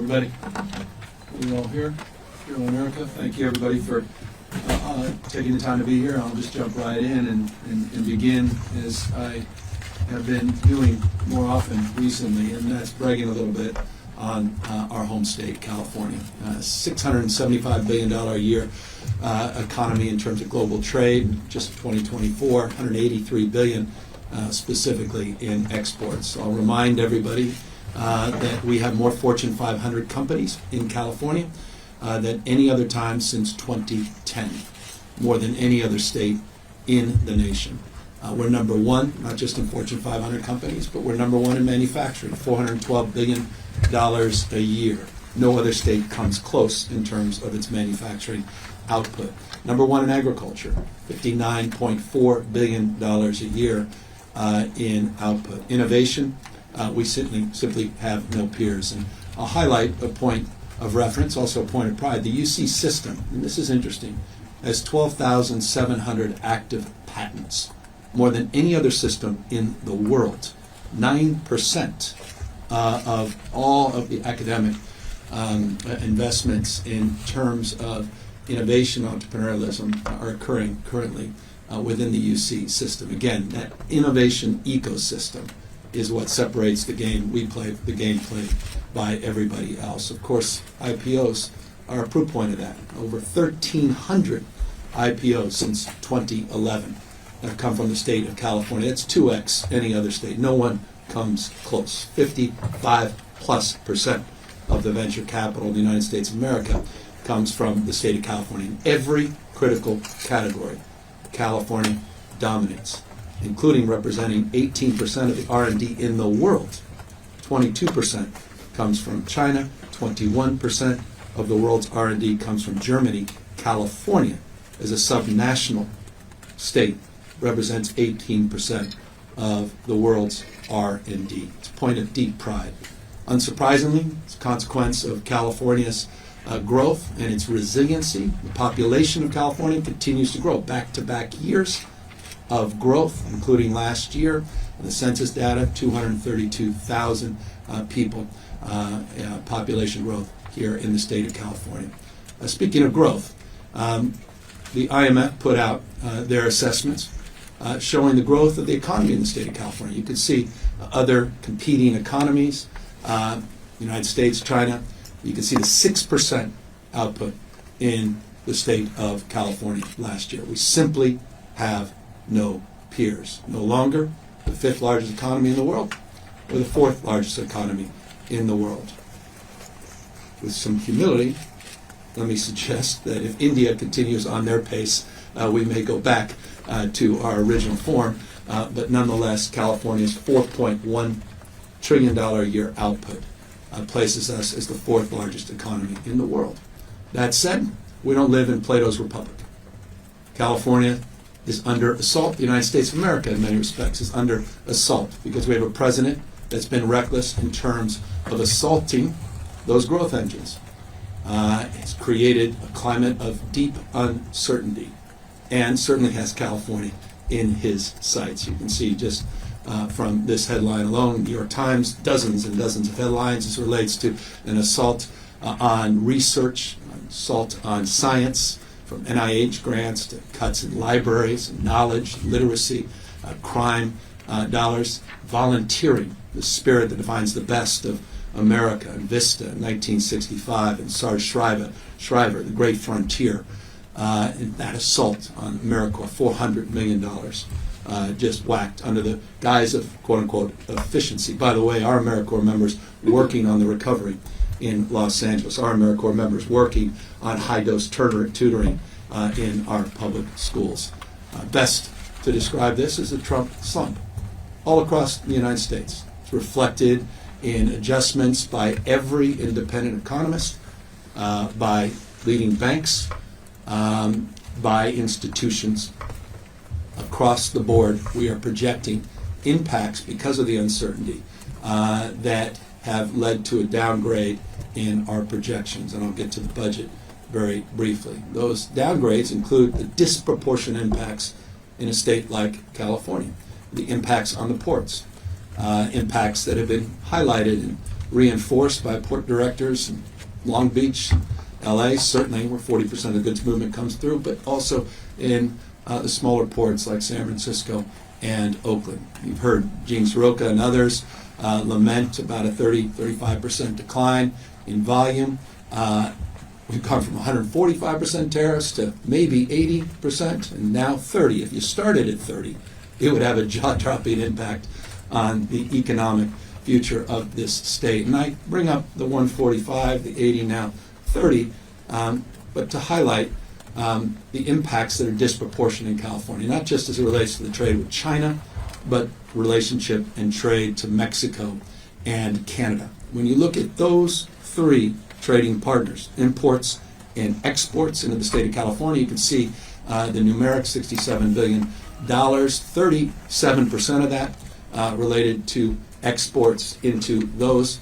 everybody. We're all here in America. Thank you, everybody, for taking the time to be here. I'll just jump right in and begin as I have been doing more often recently, and that's bragging a little bit on our home state, California. $675 billion a year economy in terms of global trade, just 2024, $183 billion specifically in exports. So I'll remind everybody that we have more Fortune 500 companies in California than any other time since 2010, more than any other state in the nation. We're number one, not just in Fortune 500 companies, but we're number one in manufacturing, $412 billion a year. No other state comes close in terms of its manufacturing output. Number one in agriculture, $59.4 billion a year in output. Innovation, we simply have no peers. And I'll highlight a point of reference, also a point of pride. The UC system, and this is interesting, has 12,700 active patents, more than any other system in the world. 9% of all of the academic investments in terms of innovation, entrepreneurialism are occurring currently within the UC system. Again, that innovation ecosystem is what separates the game we play, the game played by everybody else. Of course, IPOs are a proof point of that. Over 1,300 IPOs since 2011 have come from the state of California. That's 2x any other state. No one comes close. 55+% of the venture capital in the United States of America comes from the state of California. In every critical category, California dominates, including representing 18% of the R&D in the world. 22% comes from China, 21% of the world's R&D comes from Germany. California, as a subnational state, represents 18% of the world's R&D. It's a point of deep pride. Unsurprisingly, it's a consequence of California's growth and its resiliency. The population of California continues to grow. Back-to-back years of growth, including last year, the census data, 232,000 people, population growth here in the state of California. Speaking of growth, the IMF put out their assessments showing the growth of the economy in the state of California. You can see other competing economies, United States, China. You can see the 6% output in the state of California last year. We simply have no peers. No longer the fifth largest economy in the world or the fourth largest economy in the world. With some humility, let me suggest that if India continues on their pace, we may go back to our original form. But nonetheless, California's $4.1 trillion a year output places us as the fourth largest economy in the world. That said, we don't live in Plato's Republic. California is under assault. The United States of America, in many respects, is under assault because we have a president that's been reckless in terms of assaulting those growth engines. It's created a climate of deep uncertainty and certainly has California in his sights. You can see just from this headline alone, New York Times, dozens and dozens of headlines as relates to an assault on research, an assault on science, from NIH grants to cuts in libraries, knowledge, literacy, crime dollars, volunteering, the spirit that defines the best of America, and Vista in 1965, and Sarge Shriver, the Great Frontier, and that assault on AmeriCorps, $400 million just whacked under the guise of quote-unquote efficiency. By the way, our AmeriCorps members working on the recovery in Los Angeles, our AmeriCorps members working on high-dose tutoring in our public schools. Best to describe this as a Trump slump all across the United States. It's reflected in adjustments by every independent economist, by leading banks, by institutions. Across the board, we are projecting impacts because of the uncertainty that have led to a downgrade in our projections, and I'll get to the budget very briefly. Those downgrades include the disproportionate impacts in a state like California, the impacts on the ports, impacts that have been highlighted in reinforced by port directors in Long Beach, LA, certainly where 40% of the goods movement comes through, but also in the smaller ports like San Francisco and Oakland. You've heard Gene Soroka and others lament about a 35% decline in volume. We've gone from 145% tariffs to maybe 80%, and now 30. If you started at 30, it would have a jaw-dropping impact on the economic future of this state. And I bring up the 145, the 80, now 30, but to highlight the impacts that are disproportionate in California, not just as it relates to the trade with China, but relationship and trade to Mexico and Canada. When you look at those three trading partners, imports and exports into the state of California, you can see the numeric $67 billion, 37% of that related to exports into those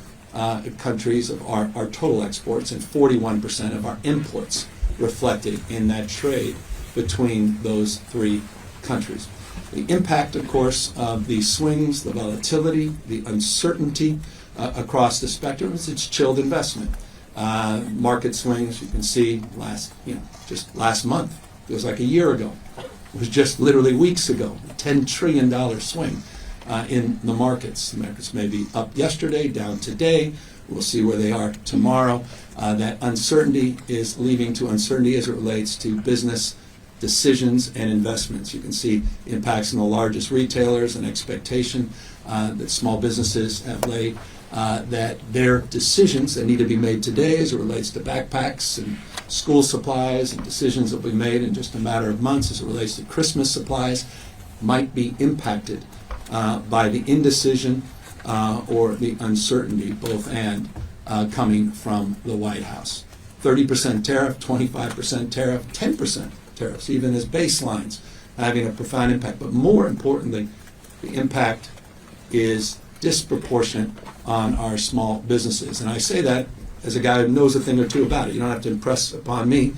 countries of our total exports, and 41% of our imports reflected in that trade between those three countries. The impact, of course, of the swings, the volatility, the uncertainty across the spectrum is it's chilled investment. Market swings, you can see just last month, feels like a year ago. It was just literally weeks ago, a $10 trillion swing in the markets. The markets may be up yesterday, down today. We'll see where they are tomorrow. That uncertainty is leading to uncertainty as it relates to business decisions and investments. You can see impacts in the largest retailers and expectation that small businesses have laid that their decisions that need to be made today as it relates to backpacks and school supplies and decisions that will be made in just a matter of months as it relates to Christmas supplies might be impacted by the indecision or the uncertainty, both and, coming from the White House. 30% tariff, 25% tariff, 10% tariffs, even as baselines, having a profound impact. But more importantly, the impact is disproportionate on our small businesses. And I say that as a guy who knows a thing or two about it. You don't have to impress upon me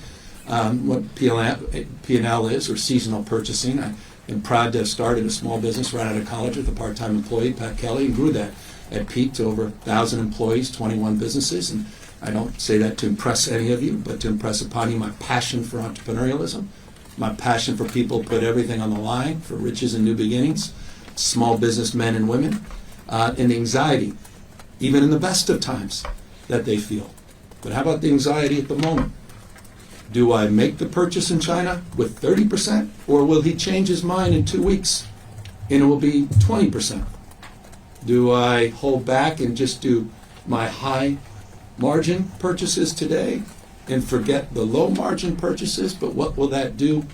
what P&L is, or seasonal purchasing. I am proud to have started a small business right out of college with a part-time employee, Pat Kelly, and grew that at peak to over 1,000 employees, 21 businesses. And I don't say that to impress any of you, but to impress upon you my passion for entrepreneurialism, my passion for people who put everything on the line for riches and new beginnings, small business men and women, and the anxiety, even in the best of times, that they feel. But how about the anxiety at the moment? Do I make the purchase in China with 30%, or will he change his mind in 2 weeks and it will be 20%? Do I hold back and just do my high margin purchases today and forget the low margin purchases? But what will that do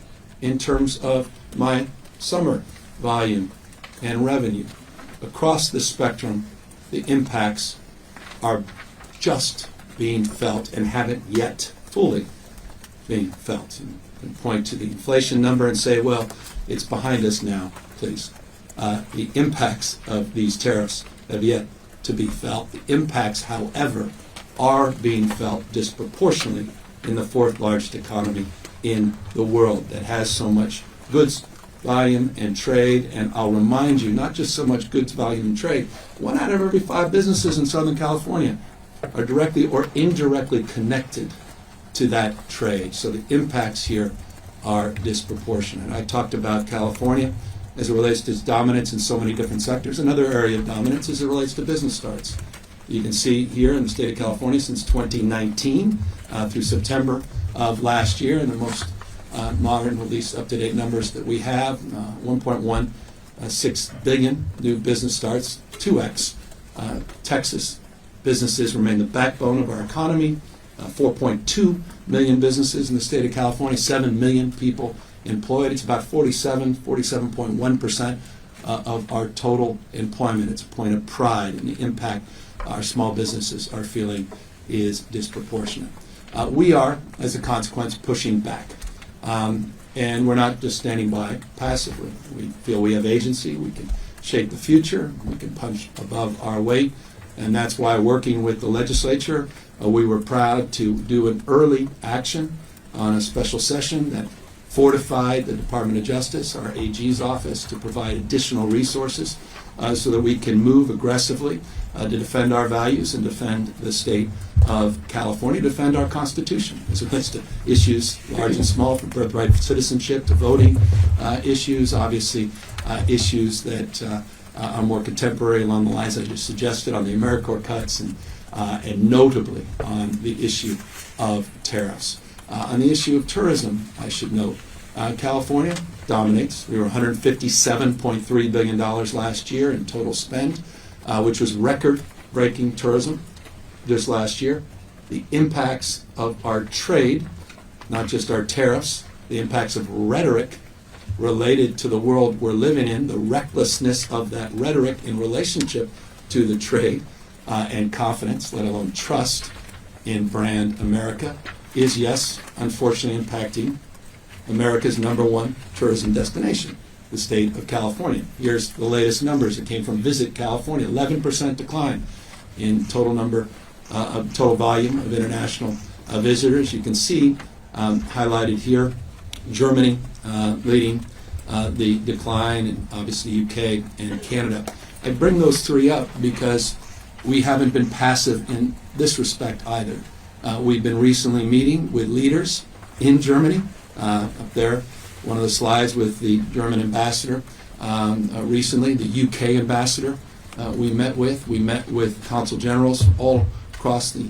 in terms of my summer volume and revenue? Across the spectrum, the impacts are just being felt and haven't yet fully being felt. And you can point to the inflation number and say, well, it's behind us now, please. The impacts of these tariffs have yet to be felt. The impacts, however, are being felt disproportionately in the fourth largest economy in the world that has so much goods volume and trade. And I'll remind you, not just so much goods volume and trade, 1 out of every 5 businesses in Southern California are directly or indirectly connected to that trade. So the impacts here are disproportionate. I talked about California as it relates to its dominance in so many different sectors. Another area of dominance as it relates to business starts. You can see here in the state of California since 2019 through September of last year, and the most modern, at least up-to-date numbers that we have, 1.16 billion new business starts, 2x. Texas businesses remain the backbone of our economy. 4.2 million businesses in the state of California, 7 million people employed. It's about 47.1% of our total employment. It's a point of pride, and the impact our small businesses are feeling is disproportionate. We are, as a consequence, pushing back. And we're not just standing by passively. We feel we have agency. We can shape the future. We can punch above our weight. And that's why, working with the legislature, we were proud to do an early action on a special session that fortified the Department of Justice, our AG's office, to provide additional resources so that we can move aggressively to defend our values and defend the state of California, defend our Constitution as it relates to issues large and small, from birthright of citizenship to voting issues, obviously issues that are more contemporary along the lines I just suggested on the AmeriCorps cuts and notably on the issue of tariffs. On the issue of tourism, I should note, California dominates. We were $157.3 billion last year in total spend, which was record-breaking tourism this last year. The impacts of our trade, not just our tariffs, the impacts of rhetoric related to the world we're living in, the recklessness of that rhetoric in relationship to the trade and confidence, let alone trust in brand America, is, yes, unfortunately impacting America's #1 tourism destination, the state of California. Here's the latest numbers that came from Visit California: 11% decline in total volume of international visitors. You can see highlighted here Germany leading the decline, and obviously UK and Canada. I bring those three up because we haven't been passive in this respect either. We've been recently meeting with leaders in Germany. Up there, one of the slides with the German ambassador recently, the UK ambassador we met with consul generals all across the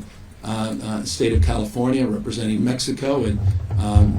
state of California representing Mexico, and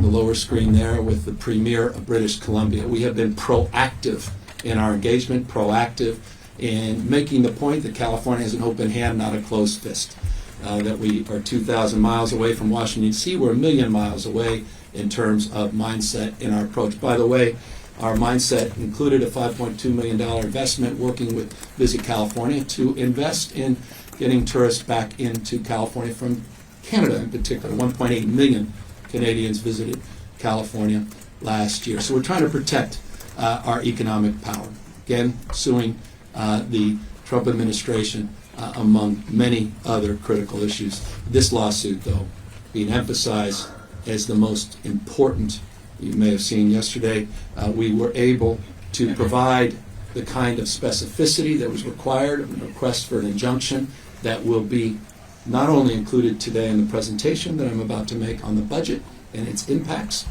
the lower screen there with the Premier of British Columbia. We have been proactive in our engagement, proactive in making the point that California has an open hand, not a closed fist. That we are 2,000 miles away from Washington, D.C. We're 1,000,000 miles away in terms of mindset in our approach. By the way, our mindset included a $5.2 million investment working with Visit California to invest in getting tourists back into California from Canada in particular. 1.8 million Canadians visited California last year. So we're trying to protect our economic power. Again, suing the Trump administration among many other critical issues. This lawsuit, though, being emphasized as the most important. You may have seen yesterday, we were able to provide the kind of specificity that was required of a request for an injunction that will be not only included today in the presentation that I'm about to make on the budget and its impacts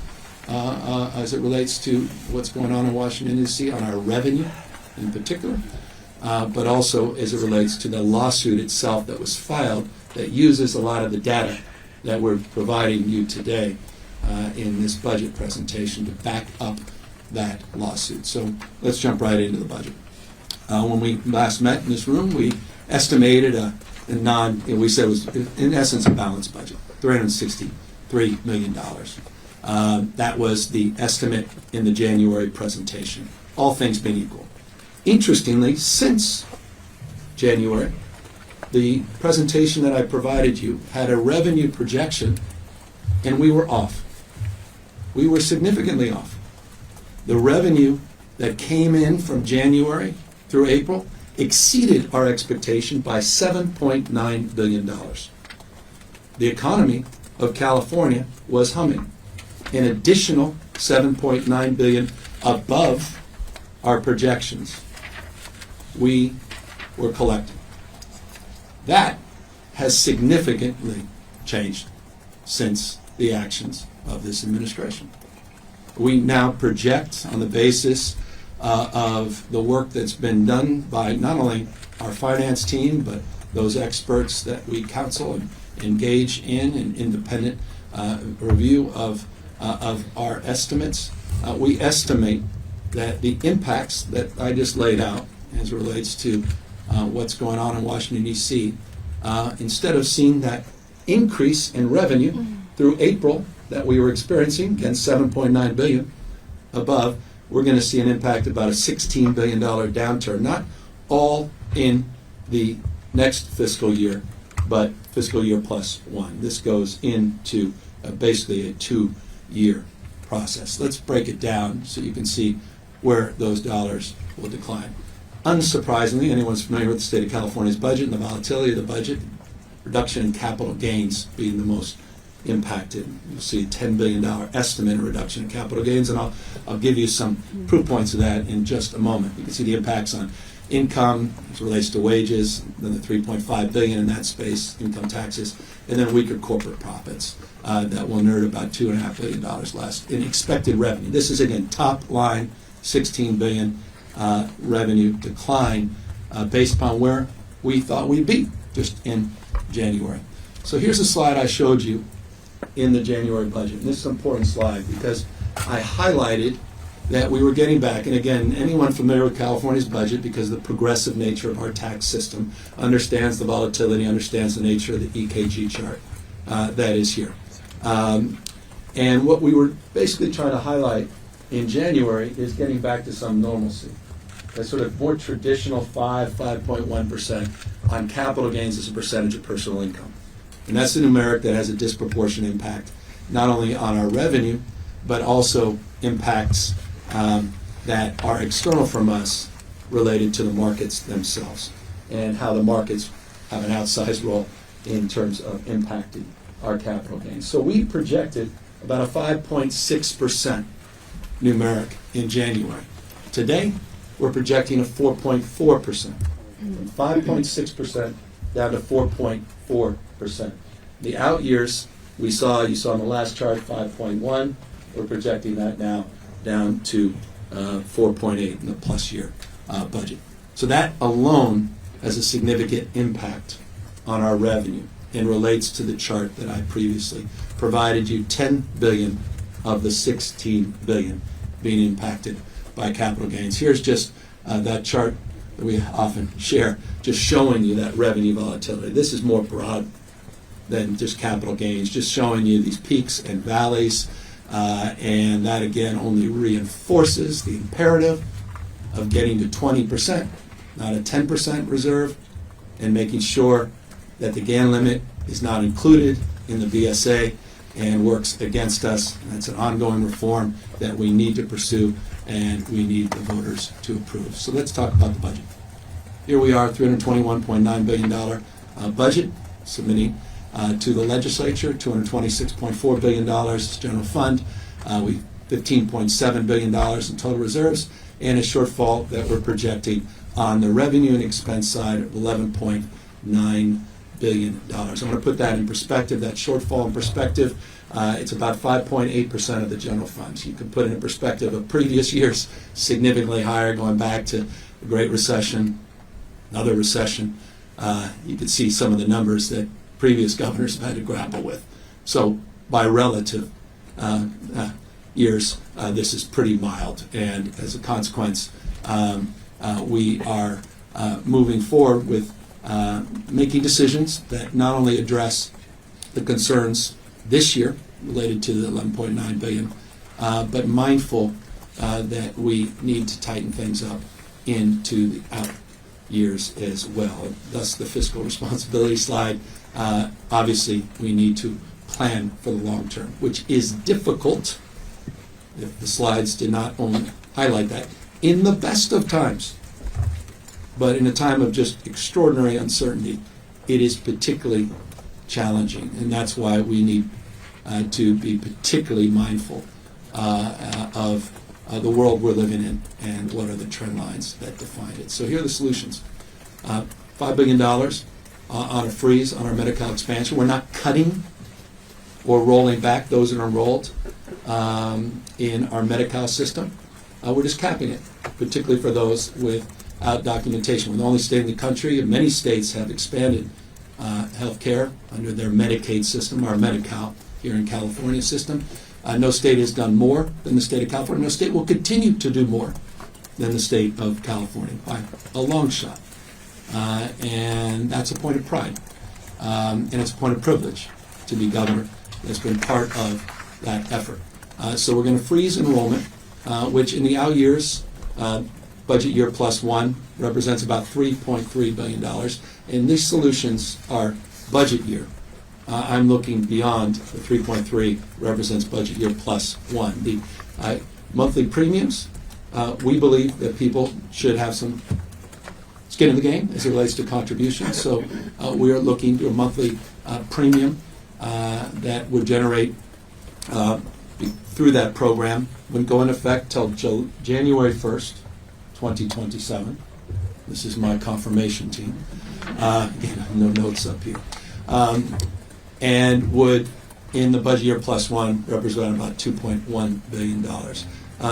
as it relates to what's going on in Washington, D.C., on our revenue in particular, but also as it relates to the lawsuit itself that was filed that uses a lot of the data that we're providing you today in this budget presentation to back up that lawsuit. So let's jump right into the budget. When we last met in this room, we estimated we said it was in essence a balanced budget, $363 million. That was the estimate in the January presentation, all things being equal. Interestingly, since January, the presentation that I provided you had a revenue projection, and we were off. We were significantly off. The revenue that came in from January through April exceeded our expectation by $7.9 billion. The economy of California was humming. An additional $7.9 billion above our projections we were collecting. That has significantly changed since the actions of this administration. We now project on the basis of the work that's been done by not only our finance team, but those experts that we counsel and engage in an independent review of our estimates. We estimate that the impacts that I just laid out as it relates to what's going on in Washington, D.C., instead of seeing that increase in revenue through April that we were experiencing, again, $7.9 billion above, we're going to see an impact of about a $16 billion downturn, not all in the next fiscal year, but fiscal year plus one. This goes into basically a 2-year process. Let's break it down so you can see where those dollars will decline. Unsurprisingly, anyone who's familiar with the state of California's budget and the volatility of the budget, reduction in capital gains being the most impacted. You'll see a $10 billion estimate in reduction in capital gains, and I'll give you some proof points of that in just a moment. You can see the impacts on income as it relates to wages, then the $3.5 billion in that space, income taxes, and then weaker corporate profits that will nerd about $2.5 billion less in expected revenue. This is, again, top line, $16 billion revenue decline based upon where we thought we'd be just in January. So here's a slide I showed you in the January budget. And this is an important slide because I highlighted that we were getting back, and again, anyone familiar with California's budget, because of the progressive nature of our tax system, understands the volatility, understands the nature of the EKG chart that is here. And what we were basically trying to highlight in January is getting back to some normalcy. That sort of more traditional 5.1% on capital gains as a percentage of personal income. And that's the numeric that has a disproportionate impact, not only on our revenue, but also impacts that are external from us related to the markets themselves and how the markets have an outsized role in terms of impacting our capital gains. So we projected about a 5.6% numeric in January. Today, we're projecting a 4.4%, from 5.6% down to 4.4%. The out years, you saw in the last chart, 5.1. We're projecting that now down to 4.8 in the plus year budget. So that alone has a significant impact on our revenue and relates to the chart that I previously provided you, 10 billion of the 16 billion being impacted by capital gains. Here's just that chart that we often share, just showing you that revenue volatility. This is more broad than just capital gains, just showing you these peaks and valleys. And that, again, only reinforces the imperative of getting to 20%, not a 10% reserve, and making sure that the GAN limit is not included in the BSA and works against us. And that's an ongoing reform that we need to pursue, and we need the voters to approve. So let's talk about the budget. Here we are, $321.9 billion budget, submitting to the legislature, $226.4 billion general fund, $15.7 billion in total reserves, and a shortfall that we're projecting on the revenue and expense side of $11.9 billion. I want to put that in perspective, that shortfall in perspective. It's about 5.8% of the general fund. You can put it in perspective of previous years, significantly higher, going back to the Great Recession, another recession. You can see some of the numbers that previous governors have had to grapple with. So by relative years, this is pretty mild, and as a consequence, we are moving forward with making decisions that not only address the concerns this year related to the $11.9 billion, but mindful that we need to tighten things up into the out years as well. Thus the fiscal responsibility slide. Obviously, we need to plan for the long term, which is difficult, if the slides did not only highlight that, in the best of times. But in a time of just extraordinary uncertainty, it is particularly challenging, and that's why we need to be particularly mindful of the world we're living in and what are the trend lines that define it. So here are the solutions. $5 billion on a freeze on our Medi-Cal expansion. We're not cutting or rolling back those that are enrolled in our Medi-Cal system. We're just capping it, particularly for those without documentation. We're the only state in the country, and many states have expanded health care under their Medicaid system, our Medi-Cal here in California system. No state has done more than the state of California. No state will continue to do more than the state of California by a long shot. And that's a point of pride. And it's a point of privilege to be governor that's been part of that effort. So we're going to freeze enrollment, which in the out years, budget year plus one, represents about $3.3 billion. And these solutions are budget year. I'm looking beyond the 3.3 represents budget year plus one. The monthly premiums, we believe that people should have some skin in the game as it relates to contributions. So we are looking to a monthly premium that would generate through that program wouldn't go into effect till January 1st, 2027. This is my confirmation team. No notes up here. And would, in the budget year plus one, represent about $2.1 billion.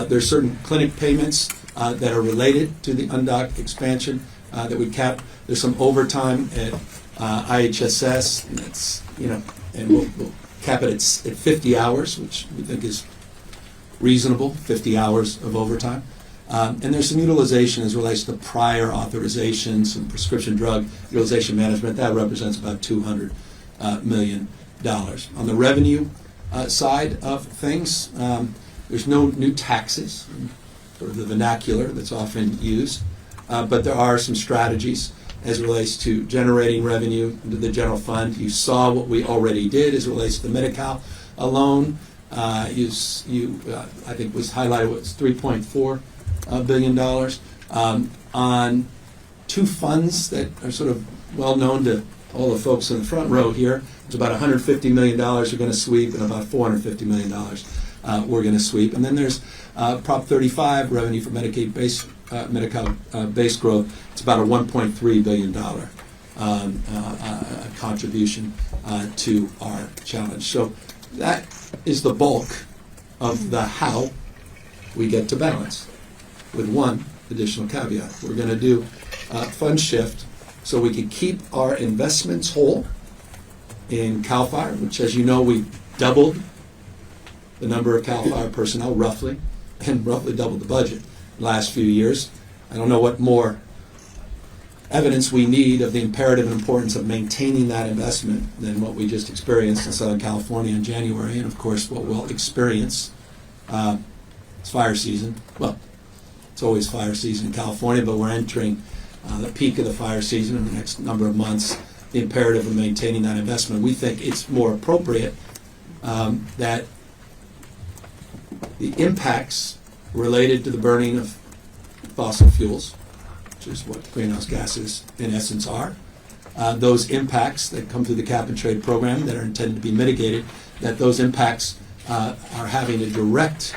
There's certain clinic payments that are related to the undoc expansion that we cap. There's some overtime at IHSS, and that's, and we'll cap it at 50 hours, which we think is reasonable, 50 hours of overtime. And there's some utilization as relates to prior authorizations and prescription drug utilization management. That represents about $200 million. On the revenue side of things, there's no new taxes, sort of the vernacular that's often used, but there are some strategies as it relates to generating revenue into the general fund. You saw what we already did as it relates to the Medi-Cal alone. I think was highlighted was $3.4 billion on two funds that are sort of well known to all the folks in the front row here. It's about $150 million we're going to sweep, and about $450 million we're going to sweep. And then there's Prop 35 revenue for Medi-Cal base growth. It's about a $1.3 billion contribution to our challenge. So that is the bulk of the how we get to balance, with one additional caveat. We're going to do fund shift so we can keep our investments whole in CAL FIRE, which, as you know, we doubled the number of CAL FIRE personnel roughly, and roughly doubled the budget the last few years. I don't know what more evidence we need of the imperative and importance of maintaining that investment than what we just experienced in Southern California in January, and of course what we'll experience. It's fire season. Well, it's always fire season in California, but we're entering the peak of the fire season in the next number of months. The imperative of maintaining that investment. We think it's more appropriate that the impacts related to the burning of fossil fuels, which is what greenhouse gases in essence are, those impacts that come through the cap and trade program that are intended to be mitigated, that those impacts are having a direct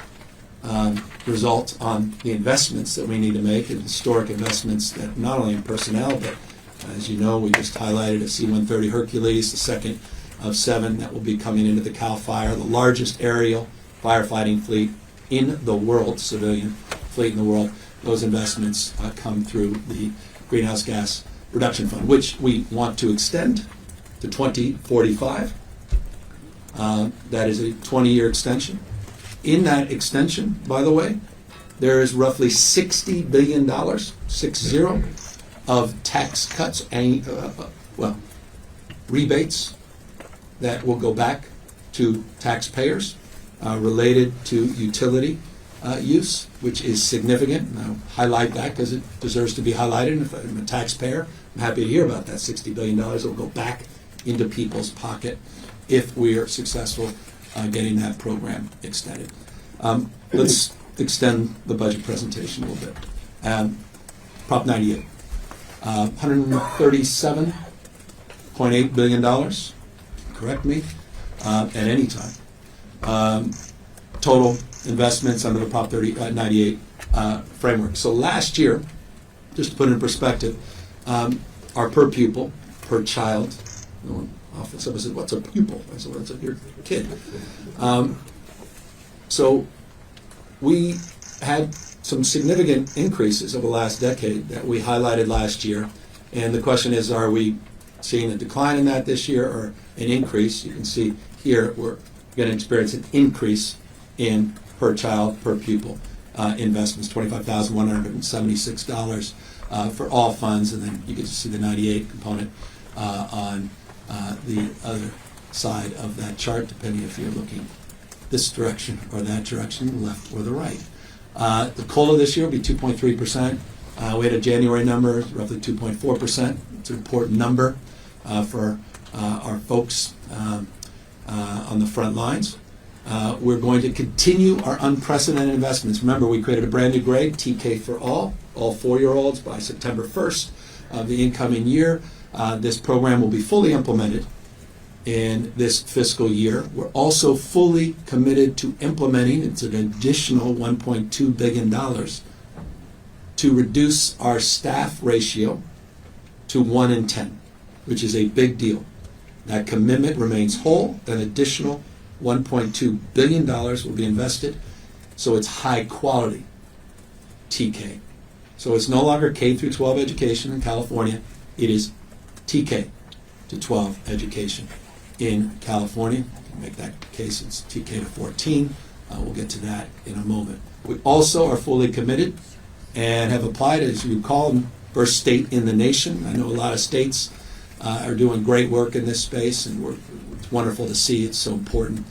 result on the investments that we need to make, and historic investments that not only in personnel, but as you know, we just highlighted a C-130 Hercules, the second of 7 that will be coming into the CAL FIRE, the largest aerial firefighting fleet in the world, civilian fleet in the world. Those investments come through the Greenhouse Gas Reduction Fund, which we want to extend to 2045. That is a 20-year extension. In that extension, by the way, there is roughly $60 billion, 60, of tax cuts, rebates that will go back to taxpayers related to utility use, which is significant. And I'll highlight that because it deserves to be highlighted. If I'm a taxpayer, I'm happy to hear about that $60 billion that will go back into people's pocket if we are successful getting that program extended. Let's extend the budget presentation a little bit. Prop 98. $137.8 billion, correct me, at any time. Total investments under the Prop 98 framework. So last year, just to put it in perspective, our per pupil, per child, no one often someone says, what's a pupil? I said, well, that's your kid. So we had some significant increases over the last decade that we highlighted last year. And the question is, are we seeing a decline in that this year or an increase? You can see here we're going to experience an increase in per child, per pupil investments, $25,176 for all funds. And then you can see the 98 component on the other side of that chart, depending if you're looking this direction or that direction, left or the right. The COLA this year will be 2.3%. We had a January number, roughly 2.4%. It's an important number for our folks on the front lines. We're going to continue our unprecedented investments. Remember, we created a brand new grade, TK for all 4-year-olds by September 1st of the incoming year. This program will be fully implemented in this fiscal year. We're also fully committed to implementing, it's an additional $1.2 billion to reduce our staff ratio to 1 in 10, which is a big deal. That commitment remains whole. An additional $1.2 billion will be invested, so it's high quality TK. So it's no longer K through 12 education in California, it is TK to 12 education in California. You can make that case, it's TK to 14. We'll get to that in a moment. We also are fully committed and have applied, as you recall, first state in the nation. I know a lot of states are doing great work in this space, and it's wonderful to see. It's so important.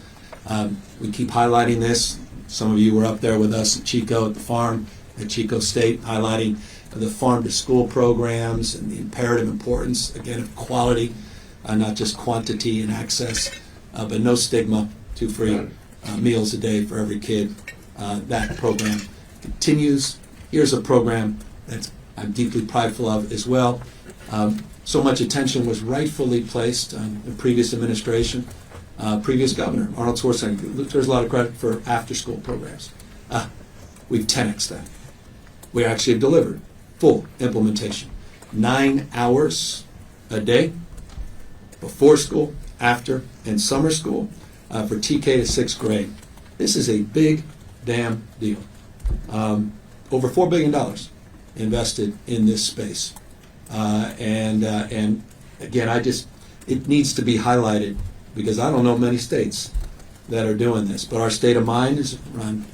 We keep highlighting this. Some of you were up there with us at Chico at the farm at Chico State, highlighting the farm-to-school programs and the imperative importance, again, of quality, not just quantity and access, but no stigma, 2 free meals a day for every kid. That program continues. Here's a program that I'm deeply prideful of as well. So much attention was rightfully placed on the previous administration, previous governor, Arnold Schwarzenegger. There's a lot of credit for after-school programs. We've 10x'd that. We actually have delivered full implementation. 9 hours a day, before school, after, and summer school for TK to 6th grade. This is a big damn deal. Over $4 billion invested in this space. And again, it needs to be highlighted because I don't know many states that are doing this, but our state of mind is around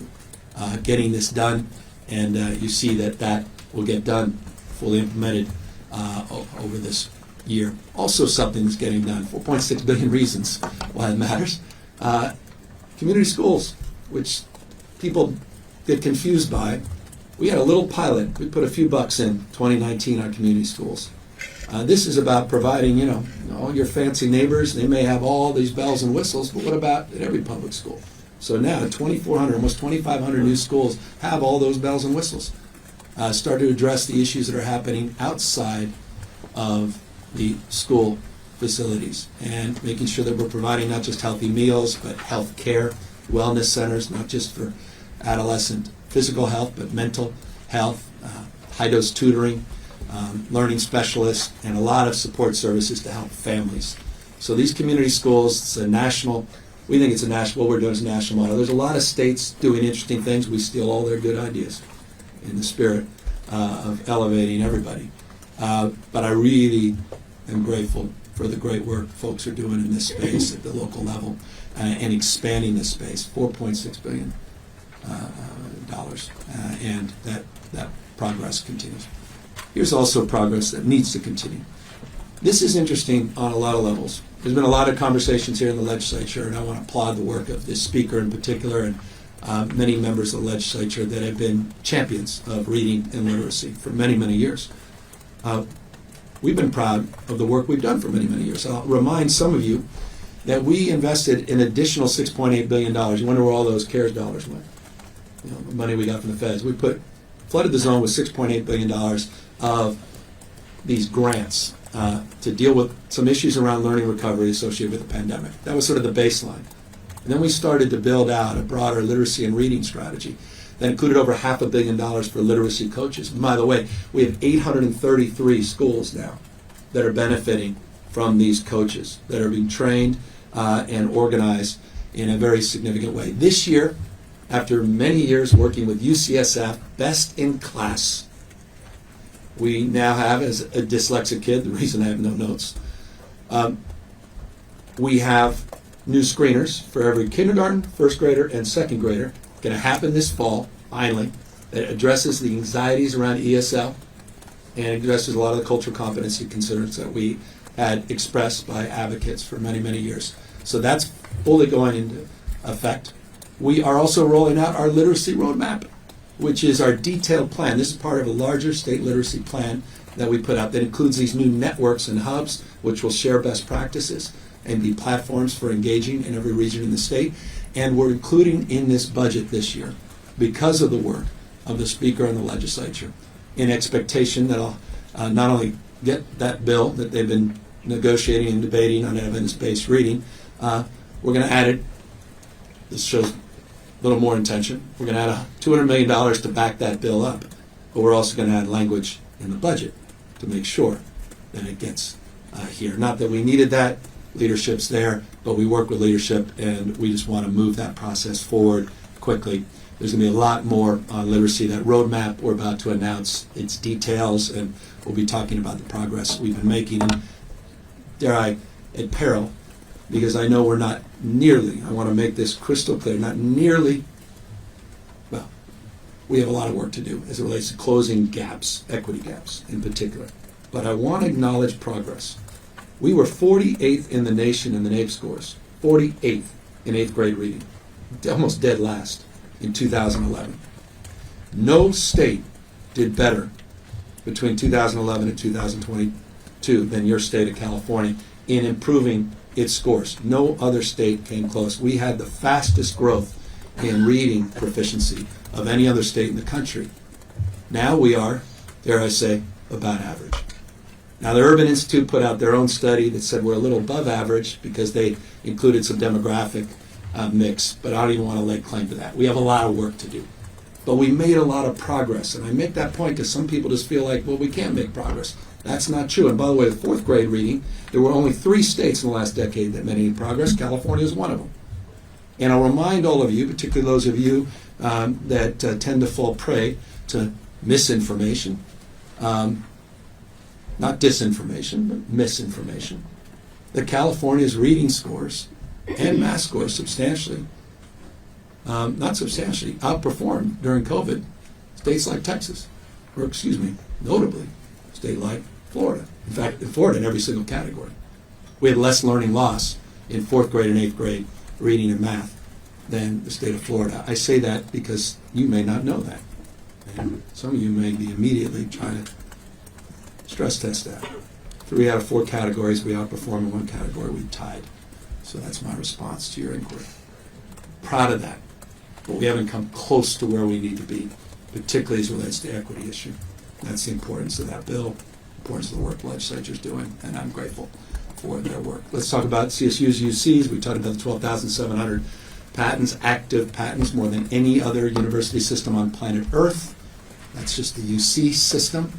getting this done, and you see that will get done, fully implemented over this year. Also something that's getting done, 4.6 billion reasons why it matters. Community schools, which people get confused by. We had a little pilot. We put a few bucks in 2019 on community schools. This is about providing, all your fancy neighbors, they may have all these bells and whistles, but what about at every public school? So now 2,400, almost 2,500 new schools have all those bells and whistles. Start to address the issues that are happening outside of the school facilities and making sure that we're providing not just healthy meals, but health care, wellness centers, not just for adolescent physical health, but mental health, high-dose tutoring, learning specialists, and a lot of support services to help families. So these community schools, it's a national, we think it's a national, what we're doing is a national model. There's a lot of states doing interesting things. We steal all their good ideas in the spirit of elevating everybody. But I really am grateful for the great work folks are doing in this space at the local level and expanding this space, $4.6 billion. And that progress continues. Here's also progress that needs to continue. This is interesting on a lot of levels. There's been a lot of conversations here in the legislature, and I want to applaud the work of this speaker in particular and many members of the legislature that have been champions of reading and literacy for many, many years. We've been proud of the work we've done for many, many years. I'll remind some of you that we invested an additional $6.8 billion. You wonder where all those CARES dollars went. The money we got from the feds. We flooded the zone with $6.8 billion of these grants to deal with some issues around learning recovery associated with the pandemic. That was sort of the baseline. And then we started to build out a broader literacy and reading strategy that included over $500 million for literacy coaches. And by the way, we have 833 schools now that are benefiting from these coaches that are being trained and organized in a very significant way. This year, after many years working with UCSF, best in class, we now have, as a dyslexic kid, the reason I have no notes, we have new screeners for every kindergarten, first grader, and second grader. Going to happen this fall, finally, that addresses the anxieties around ESL and addresses a lot of the cultural competency concerns that we had expressed by advocates for many, many years. So that's fully going into effect. We are also rolling out our literacy roadmap, which is our detailed plan. This is part of a larger state literacy plan that we put out that includes these new networks and hubs, which will share best practices and be platforms for engaging in every region in the state. And we're including in this budget this year, because of the work of the Speaker and the legislature, in expectation that I'll not only get that bill that they've been negotiating and debating on evidence-based reading. We're going to add it. This shows a little more intention. We're going to add $200 million to back that bill up, but we're also going to add language in the budget to make sure that it gets here. Not that we needed that. Leadership's there, but we work with leadership, and we just want to move that process forward quickly. There's going to be a lot more on literacy. That roadmap, we're about to announce its details, and we'll be talking about the progress we've been making. And dare I, at peril, because I know we're not nearly, I want to make this crystal clear, not nearly, well, we have a lot of work to do as it relates to closing gaps, equity gaps in particular. But I want to acknowledge progress. We were 48th in the nation in the NAEP scores, 48th in 8th grade reading, almost dead last in 2011. No state did better between 2011 and 2022 than your state of California in improving its scores. No other state came close. We had the fastest growth in reading proficiency of any other state in the country. Now we are, dare I say, about average. Now, the Urban Institute put out their own study that said we're a little above average because they included some demographic mix, but I don't even want to lay claim to that. We have a lot of work to do. But we made a lot of progress, and I make that point because some people just feel like, well, we can't make progress. That's not true. And by the way, the 4th grade reading, there were only 3 states in the last decade that made any progress. California is one of them. And I'll remind all of you, particularly those of you that tend to fall prey to misinformation, not disinformation, but misinformation, that California's reading scores and math scores substantially, not substantially, outperformed during COVID states like Texas, or excuse me, notably, a state like Florida. In fact, in Florida, in every single category. We had less learning loss in 4th grade and 8th grade reading and math than the state of Florida. I say that because you may not know that. And some of you may be immediately trying to stress test that. 3 out of 4 categories we outperformed, in 1 category we tied. So that's my response to your inquiry. Proud of that. But we haven't come close to where we need to be, particularly as it relates to the equity issue. That's the importance of that bill, importance of the work the legislature's doing, and I'm grateful for their work. Let's talk about CSU's UCs. We talked about the 12,700 patents, active patents, more than any other university system on planet Earth. That's just the UC system.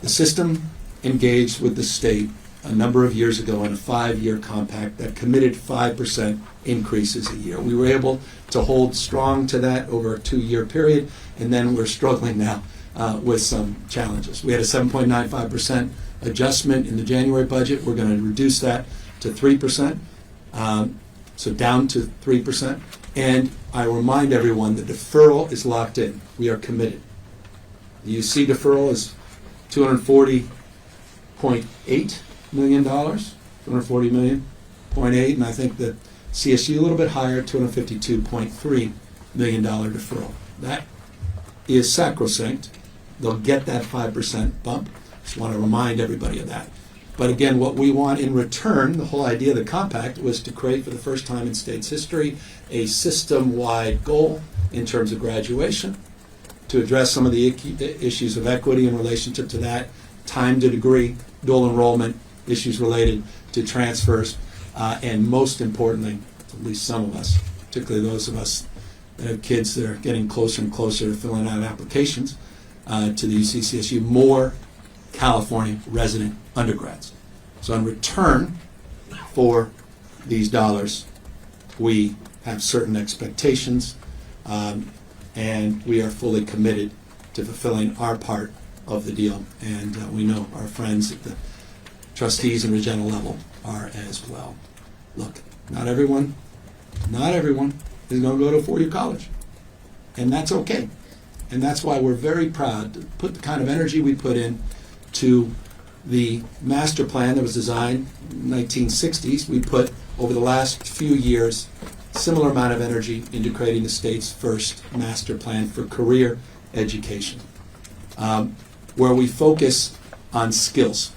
The system engaged with the state a number of years ago in a 5-year compact that committed 5% increases a year. We were able to hold strong to that over a 2-year period, and then we're struggling now with some challenges. We had a 7.95% adjustment in the January budget. We're going to reduce that to 3%, so down to 3%. And I remind everyone the deferral is locked in. We are committed. The UC deferral is $240.8 million, $240 million, 0.8, and I think the CSU a little bit higher, $252.3 million deferral. That is sacrosanct. They'll get that 5% bump. Just want to remind everybody of that. But again, what we want in return, the whole idea of the compact was to create for the first time in state's history a system-wide goal in terms of graduation, to address some of the issues of equity in relationship to that, time to degree, dual enrollment, issues related to transfers, and most importantly, at least some of us, particularly those of us that have kids that are getting closer and closer to filling out applications to the UCCSU, more California resident undergrads. So in return for these dollars, we have certain expectations, and we are fully committed to fulfilling our part of the deal. And we know our friends at the trustees and regional level are as well. Look, not everyone is going to go to a 4-year college. And that's okay. And that's why we're very proud to put the kind of energy we put in to the master plan that was designed in the 1960s. We put, over the last few years, similar amount of energy into creating the state's first master plan for career education, where we focus on skills.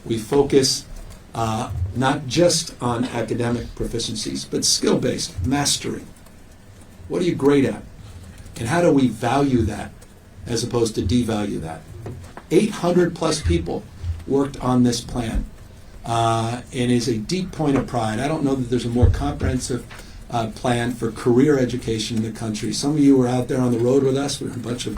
We focus not just on academic proficiencies, but skill-based mastery. What are you great at? And how do we value that as opposed to devalue that? 800 plus people worked on this plan. and is a deep point of pride. I don't know that there's a more comprehensive plan for career education in the country. Some of you were out there on the road with us. We were in a bunch of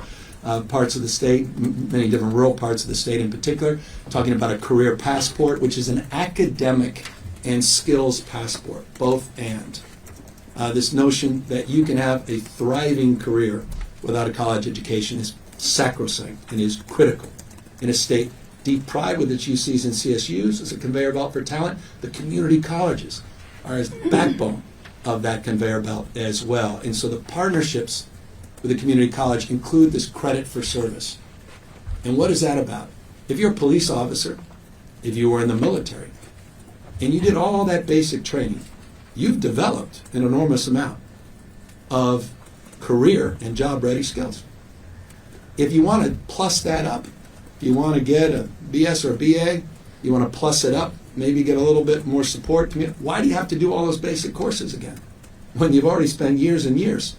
parts of the state, many different rural parts of the state in particular, talking about a career passport, which is an academic and skills passport, both and. This notion that you can have a thriving career without a college education is sacrosanct and is critical in a state deep pride with its UCs and CSUs as a conveyor belt for talent. The community colleges are as the backbone of that conveyor belt as well. And so the partnerships with the community college include this credit for service. And what is that about? If you're a police officer, if you were in the military, and you did all that basic training, you've developed an enormous amount of career and job-ready skills. If you want to plus that up, if you want to get a BS or a BA, you want to plus it up, maybe get a little bit more support. Why do you have to do all those basic courses again when you've already spent years and years?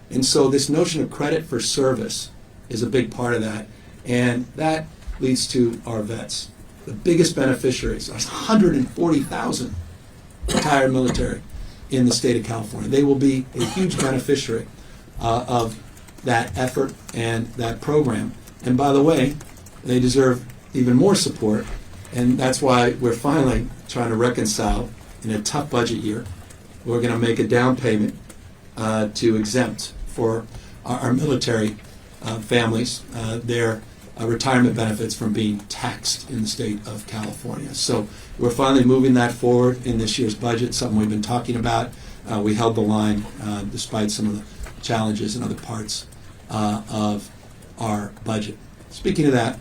And so this notion of credit for service is a big part of that. And that leads to our vets. The biggest beneficiaries are 140,000 retired military in the state of California. They will be a huge beneficiary of that effort and that program. And by the way, they deserve even more support. And that's why we're finally trying to reconcile in a tough budget year. We're going to make a down payment to exempt for our military families their retirement benefits from being taxed in the state of California. So we're finally moving that forward in this year's budget, something we've been talking about. We held the line despite some of the challenges in other parts of our budget. Speaking of that,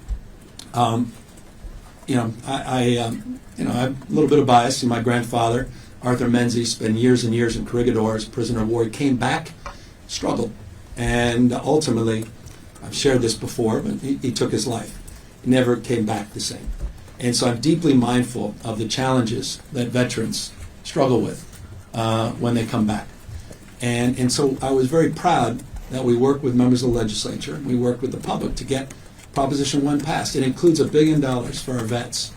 I'm a little bit of bias. My grandfather, Arthur Menzies, spent years and years in corregidors, prisoner of war. He came back, struggled, and ultimately, I've shared this before, but he took his life. He never came back the same. And so I'm deeply mindful of the challenges that veterans struggle with when they come back. And so I was very proud that we worked with members of the legislature, we worked with the public to get Proposition 1 passed. It includes $1 billion for our vets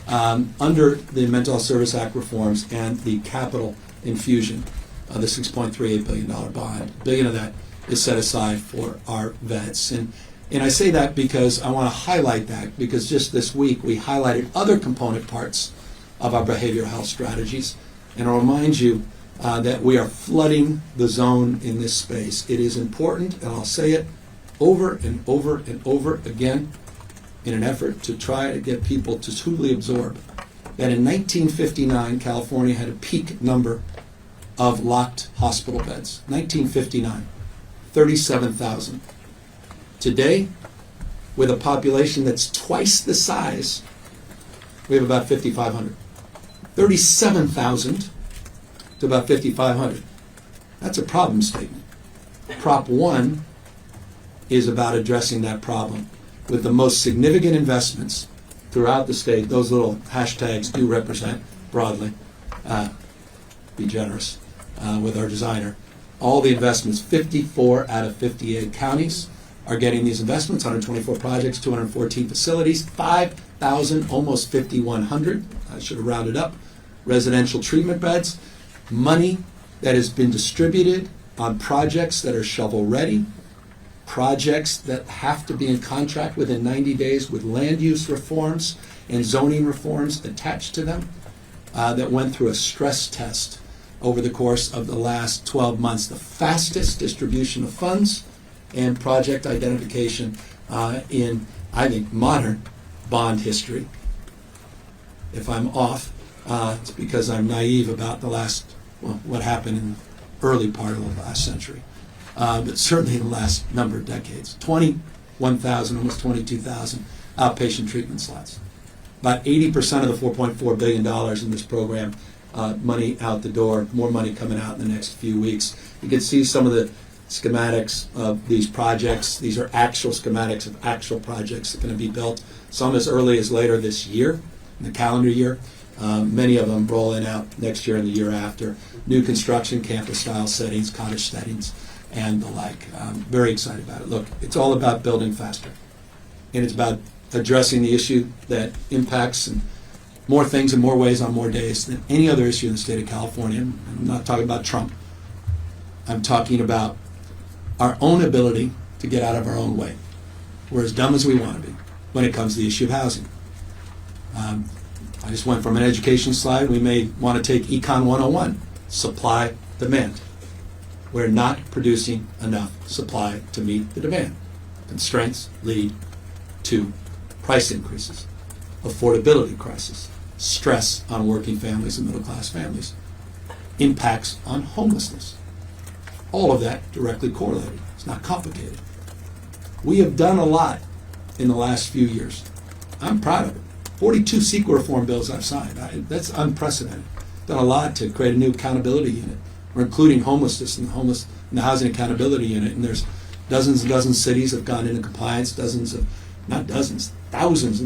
under the Mental Health Service Act reforms and the capital infusion of the $6.38 billion bond. $1 billion of that is set aside for our vets. And I say that because I want to highlight that, because just this week we highlighted other component parts of our behavioral health strategies. And I'll remind you that we are flooding the zone in this space. It is important, and I'll say it over and over and over again in an effort to try to get people to truly absorb that in 1959, California had a peak number of locked hospital beds. 1959, 37,000. Today, with a population that's twice the size, we have about 5,500. 37,000 to about 5,500. That's a problem statement. Prop 1 is about addressing that problem with the most significant investments throughout the state. Those little hashtags do represent broadly. Be generous with our designer. All the investments, 54 out of 58 counties are getting these investments, 124 projects, 214 facilities, 5,000, almost 5,100, I should have rounded up, residential treatment beds, money that has been distributed on projects that are shovel-ready, projects that have to be in contract within 90 days with land use reforms and zoning reforms attached to them that went through a stress test over the course of the last 12 months. The fastest distribution of funds and project identification in, I think, modern bond history. If I'm off, it's because I'm naive about what happened in the early part of the last century. But certainly in the last number of decades. 21,000, almost 22,000 outpatient treatment slots. About 80% of the $4.4 billion in this program, money out the door, more money coming out in the next few weeks. You can see some of the schematics of these projects. These are actual schematics of actual projects that are going to be built, some as early as later this year, in the calendar year. Many of them rolling out next year and the year after. New construction, campus-style settings, cottage settings, and the like. I'm very excited about it. Look, it's all about building faster. And it's about addressing the issue that impacts and more things in more ways on more days than any other issue in the state of California. I'm not talking about Trump. I'm talking about our own ability to get out of our own way. We're as dumb as we want to be when it comes to the issue of housing. I just went from an education slide. We may want to take Econ 101, supply, demand. We're not producing enough supply to meet the demand. Constraints lead to price increases, affordability crisis, stress on working families and middle-class families, impacts on homelessness. All of that directly correlated. It's not complicated. We have done a lot in the last few years. I'm proud of it. 42 CEQA reform bills I've signed. That's unprecedented. Done a lot to create a new accountability unit. We're including homelessness in the housing accountability unit, and there's dozens and dozens of cities have gone into compliance, thousands and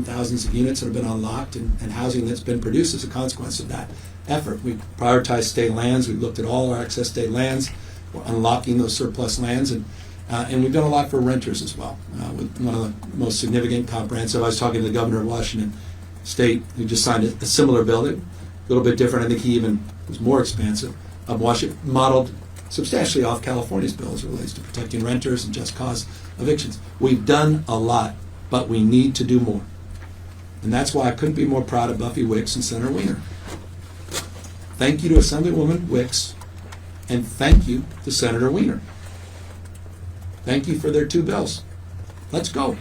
thousands of units that have been unlocked and housing that's been produced as a consequence of that effort. We prioritized state lands. We've looked at all our excess state lands. We're unlocking those surplus lands, and we've done a lot for renters as well. With one of the most significant comprehensive, I was talking to the governor of Washington State, who just signed a similar bill, a little bit different. I think he even was more expansive. Washington modeled substantially off California's bill as it relates to protecting renters and just cause evictions. We've done a lot, but we need to do more. And that's why I couldn't be more proud of Buffy Wicks and Senator Wiener. Thank you to Assemblywoman Wicks, and thank you to Senator Wiener. Thank you for their two bills. Let's go.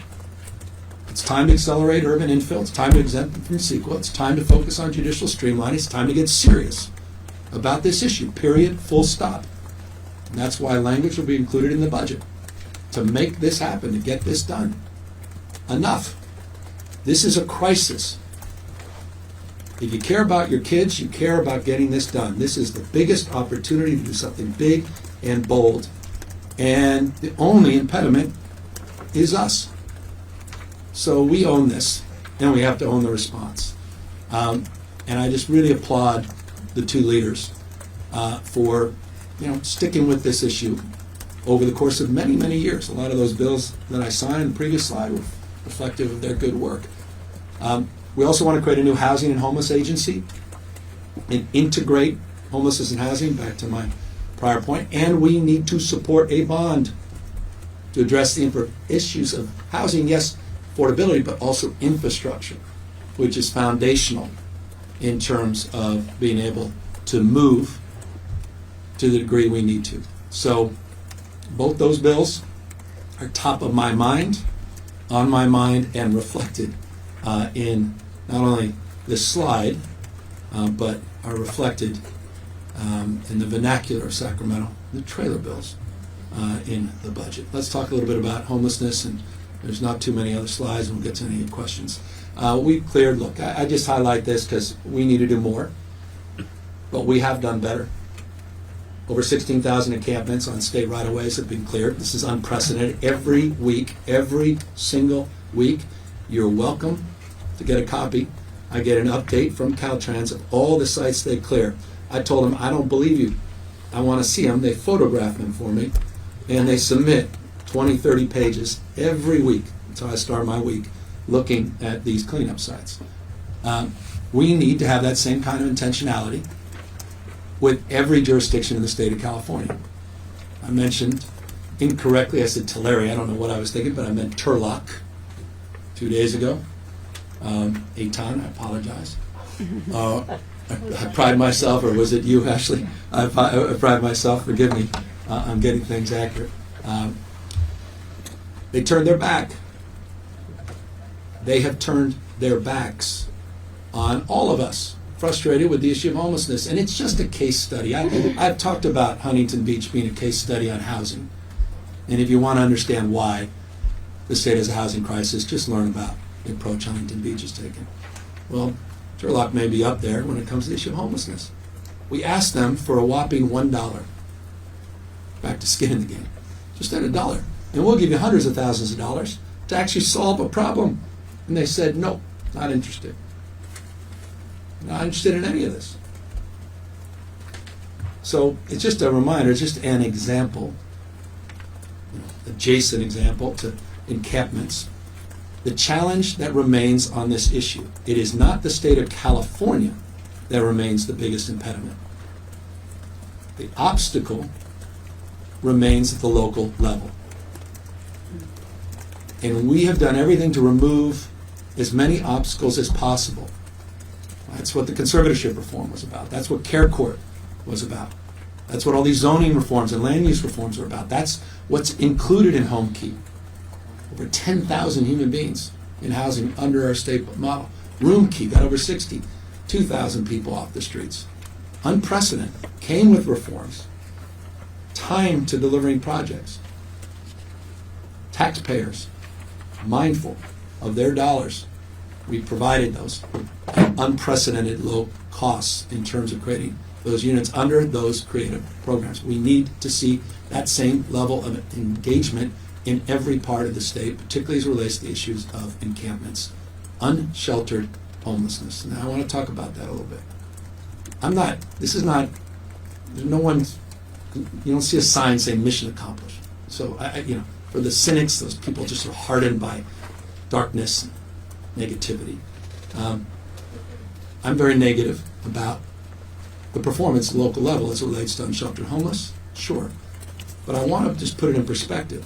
It's time to accelerate urban infill. It's time to exempt them from CEQA. It's time to focus on judicial streamlining. It's time to get serious about this issue, period, full stop. And that's why language will be included in the budget to make this happen, to get this done. Enough. This is a crisis. If you care about your kids, you care about getting this done. This is the biggest opportunity to do something big and bold. And the only impediment is us. So we own this, and we have to own the response. And I just really applaud the two leaders for sticking with this issue over the course of many, many years. A lot of those bills that I signed in the previous slide were reflective of their good work. We also want to create a new housing and homeless agency and integrate homelessness and housing, back to my prior point, and we need to support a bond to address the issues of housing, yes, affordability, but also infrastructure, which is foundational in terms of being able to move to the degree we need to. So both those bills are top of my mind, on my mind, and reflected in not only this slide, but are reflected in the vernacular of Sacramento, the trailer bills in the budget. Let's talk a little bit about homelessness, and there's not too many other slides, and we'll get to any questions. We cleared, look, I just highlight this because we need to do more, but we have done better. Over 16,000 encampments on state right-of-ways have been cleared. This is unprecedented. Every week, every single week, you're welcome to get a copy. I get an update from Caltrans of all the sites they clear. I told them, I don't believe you. I want to see them. They photograph them for me, and they submit 20, 30 pages every week. That's how I start my week, looking at these cleanup sites. We need to have that same kind of intentionality with every jurisdiction in the state of California. I mentioned incorrectly, I said Tulare. I don't know what I was thinking, but I meant Turlock 2 days ago. Eitan, I apologize. I pride myself, or was it you, Ashley? I pride myself, forgive me, on getting things accurate. They turned their back. They have turned their backs on all of us, frustrated with the issue of homelessness. And it's just a case study. I've talked about Huntington Beach being a case study on housing. And if you want to understand why the state has a housing crisis, just learn about the approach Huntington Beach has taken. Well, Turlock may be up there when it comes to the issue of homelessness. We asked them for a whopping $1. Back to skin in the game. Just at $1. And we'll give you hundreds of thousands of dollars to actually solve a problem. And they said, no, not interested. Not interested in any of this. So it's just a reminder, it's just an example, adjacent example to encampments. the challenge that remains on this issue, it is not the state of California that remains the biggest impediment. The obstacle remains at the local level. And we have done everything to remove as many obstacles as possible. That's what the conservatorship reform was about. That's what Care Court was about. That's what all these zoning reforms and land use reforms are about. That's what's included in Home Key. Over 10,000 human beings in housing under our state model. Room Key got over 62,000 people off the streets. Unprecedented. Came with reforms. Time to delivering projects. Taxpayers mindful of their dollars. We provided those at unprecedented low costs in terms of creating those units under those creative programs. We need to see that same level of engagement in every part of the state, particularly as it relates to the issues of encampments, unsheltered homelessness. Now I want to talk about that a little bit. There's no one, you don't see a sign saying mission accomplished. So, for the cynics, those people just are hardened by darkness and negativity. I'm very negative about the performance at the local level as it relates to unsheltered homeless, sure. But I want to just put it in perspective.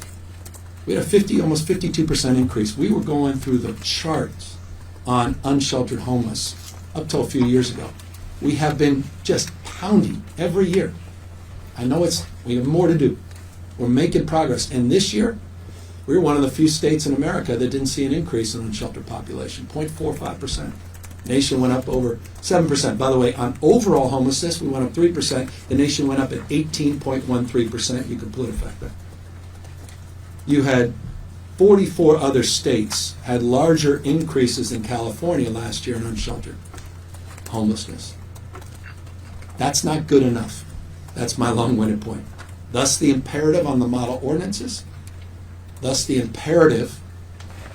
We had a almost 52% increase. We were going through the charts on unsheltered homeless up till a few years ago. We have been just pounding every year. I know we have more to do. We're making progress. And this year, we're one of the few states in America that didn't see an increase in unsheltered population, 0.45%. Nation went up over 7%. By the way, on overall homelessness, we went up 3%. The nation went up at 18.13%. You can put it back there. You had 44 other states had larger increases than California last year in unsheltered homelessness. That's not good enough. That's my long-winded point. Thus the imperative on the model ordinances, thus the imperative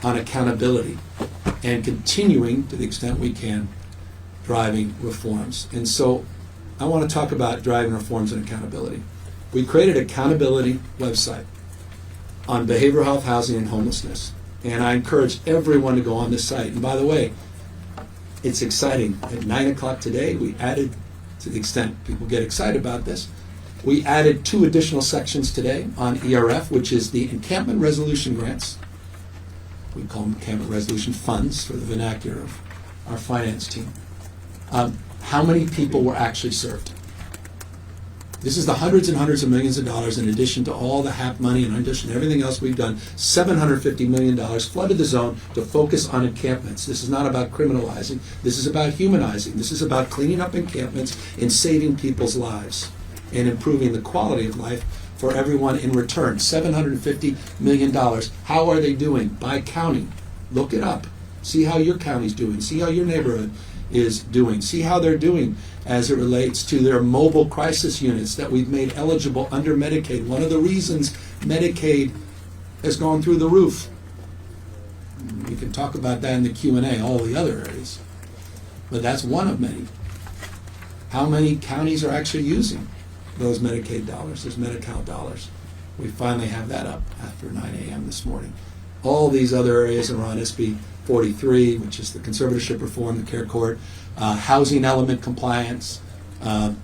on accountability and continuing, to the extent we can, driving reforms. And so I want to talk about driving reforms and accountability. We created an accountability website on behavioral health, housing, and homelessness. And I encourage everyone to go on this site. And by the way, it's exciting. At 9 o'clock today, we added, to the extent people get excited about this, we added 2 additional sections today on ERF, which is the encampment resolution grants. We call them encampment resolution funds for the vernacular of our finance team. How many people were actually served? This is the hundreds and hundreds of millions of dollars in addition to all the HAP money and in addition to everything else we've done. $750 million flooded the zone to focus on encampments. This is not about criminalizing. This is about humanizing. This is about cleaning up encampments and saving people's lives and improving the quality of life for everyone in return. $750 million. How are they doing? By county. Look it up. See how your county's doing. See how your neighborhood is doing. See how they're doing as it relates to their mobile crisis units that we've made eligible under Medicaid. One of the reasons Medicaid has gone through the roof. We can talk about that in the Q&A, all the other areas. But that's one of many. How many counties are actually using those Medicaid dollars, those Medi-Cal dollars? We finally have that up after 9 a.m. this morning. All these other areas are on SB 43, which is the conservatorship reform, the Care Court, housing element compliance. I'm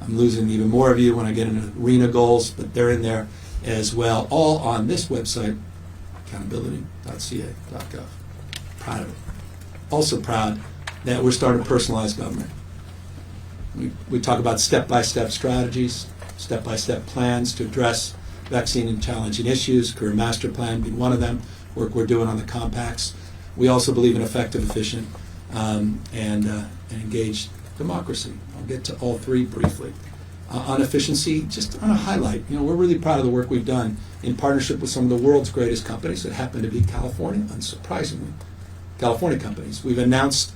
losing even more of you when I get into RENA goals, but they're in there as well, all on this website, accountability.ca.gov. Proud of it. Also proud that we're starting personalized government. We talk about step-by-step strategies, step-by-step plans to address vaccine and challenging issues, career master plan being one of them, work we're doing on the compacts. We also believe in effective, efficient, and engaged democracy. I'll get to all 3 briefly. On efficiency, just on a highlight, we're really proud of the work we've done in partnership with some of the world's greatest companies that happen to be California, unsurprisingly, California companies. We've announced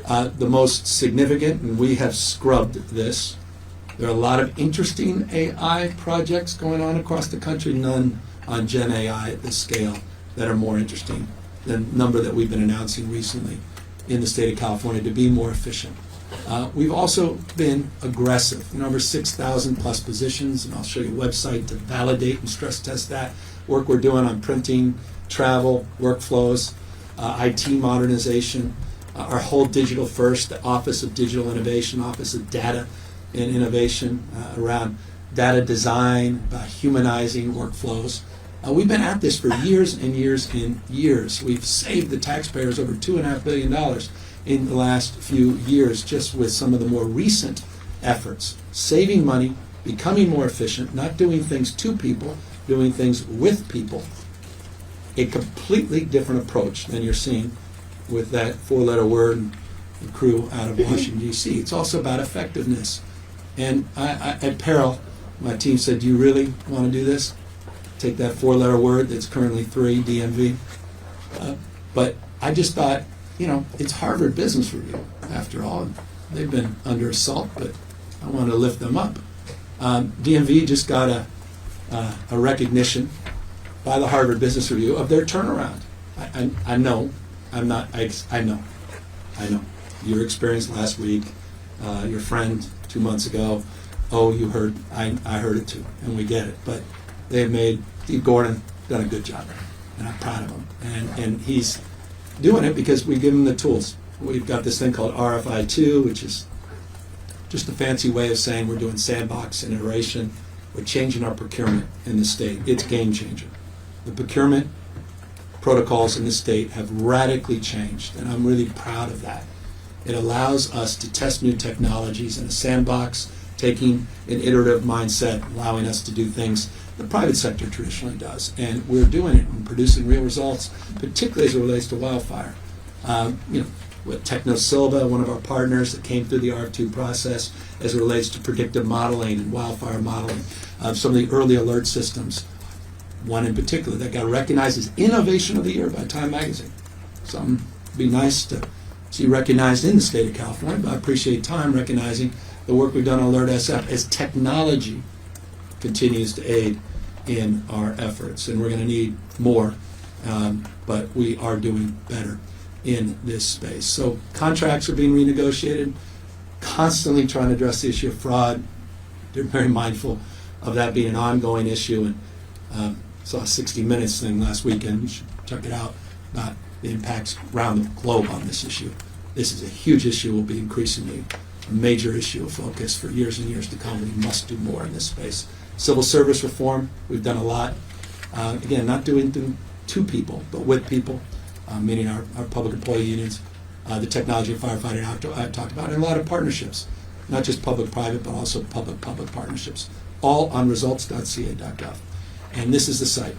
the most significant, and we have scrubbed this. There are a lot of interesting AI projects going on across the country, none on Gen AI at this scale that are more interesting than the number that we've been announcing recently in the state of California to be more efficient. We've also been aggressive, over 6,000 plus positions, and I'll show you a website to validate and stress test that work we're doing on printing, travel, workflows. IT modernization, our whole digital first, the Office of Digital Innovation, Office of Data and Innovation, around data design, about humanizing workflows. We've been at this for years and years and years. We've saved the taxpayers over $2.5 billion in the last few years just with some of the more recent efforts. Saving money, becoming more efficient, not doing things to people, doing things with people. A completely different approach than you're seeing with that four-letter word and crew out of Washington, D.C. It's also about effectiveness. And at peril, my team said, do you really want to do this? Take that four-letter word that's currently 3, DMV. But I just thought, it's Harvard Business Review, after all. And they've been under assault, but I want to lift them up. DMV just got a recognition by the Harvard Business Review of their turnaround. I know. Your experience last week, your friend 2 months ago, you heard, I heard it too, and we get it. But they've made, Steve Gordon done a good job, and I'm proud of him. And he's doing it because we give him the tools. We've got this thing called RFI2, which is just a fancy way of saying we're doing sandbox and iteration. We're changing our procurement in the state. It's a game changer. The procurement protocols in the state have radically changed, and I'm really proud of that. It allows us to test new technologies in a sandbox, taking an iterative mindset, allowing us to do things the private sector traditionally does. And we're doing it and producing real results, particularly as it relates to wildfire. With TechnoSilva, one of our partners that came through the RF2 process as it relates to predictive modeling and wildfire modeling, some of the early alert systems, one in particular that got recognized as Innovation of the Year by Time Magazine. Something would be nice to see recognized in the state of California, but I appreciate Time recognizing the work we've done on Alert SF as technology continues to aid in our efforts. And we're going to need more, but we are doing better in this space. So contracts are being renegotiated, constantly trying to address the issue of fraud. They're very mindful of that being an ongoing issue. And saw a 60 Minutes thing last weekend. You should check it out about the impacts around the globe on this issue. This is a huge issue. Will be increasingly a major issue of focus for years and years to come. We must do more in this space. Civil service reform, we've done a lot. Again, not doing them to people, but with people, meaning our public employee unions, the technology and firefighting I talked about, and a lot of partnerships, not just public-private, but also public-public partnerships, all on results.ca.gov. And this is the site.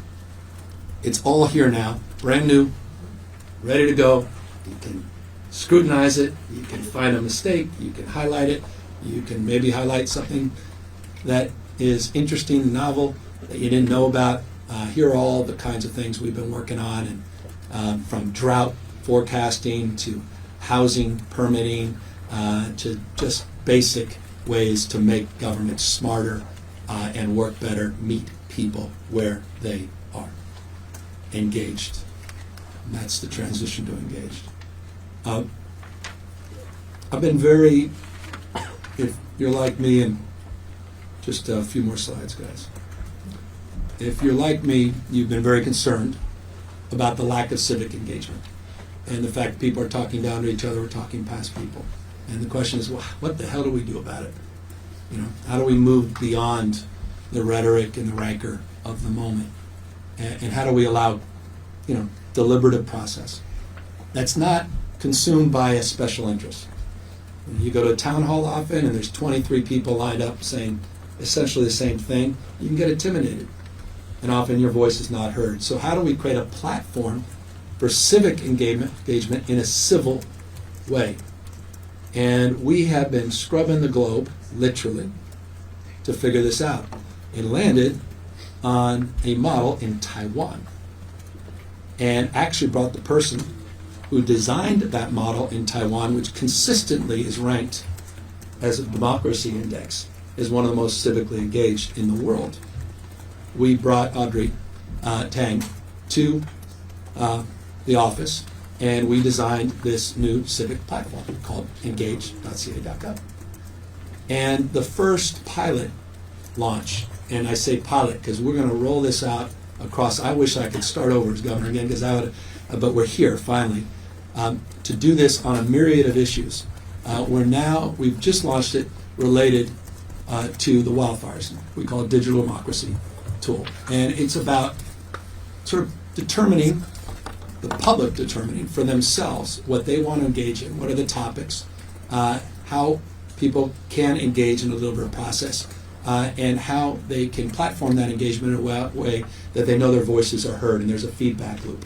It's all here now, brand new, ready to go. You can scrutinize it, you can find a mistake, you can highlight it, you can maybe highlight something that is interesting, novel, that you didn't know about. Here are all the kinds of things we've been working on, and from drought forecasting to housing permitting to just basic ways to make government smarter and work better, meet people where they are. Engaged. And that's the transition to engaged. I've been very, if you're like me, and just a few more slides, guys. If you're like me, you've been very concerned about the lack of civic engagement and the fact that people are talking down to each other or talking past people. And the question is, well, what the hell do we do about it? How do we move beyond the rhetoric and the rancor of the moment? And how do we allow, deliberative process that's not consumed by a special interest? You go to a town hall often and there's 23 people lined up saying essentially the same thing, you can get intimidated. And often your voice is not heard. So how do we create a platform for civic engagement in a civil way? And we have been scrubbing the globe, literally, to figure this out. And landed on a model in Taiwan. And actually brought the person who designed that model in Taiwan, which consistently is ranked as a democracy index, as one of the most civically engaged in the world. We brought Audrey Tang to the office, and we designed this new civic platform called engage.ca.gov. And the first pilot launch, and I say pilot because we're going to roll this out across. I wish I could start over as governor again, because I would have but we're here finally to do this on a myriad of issues. We've just launched it related to the wildfires. We call it Digital Democracy Tool. And it's about sort of determining, the public determining for themselves what they want to engage in, what are the topics, how people can engage in the deliberative process, and how they can platform that engagement in a way that they know their voices are heard and there's a feedback loop.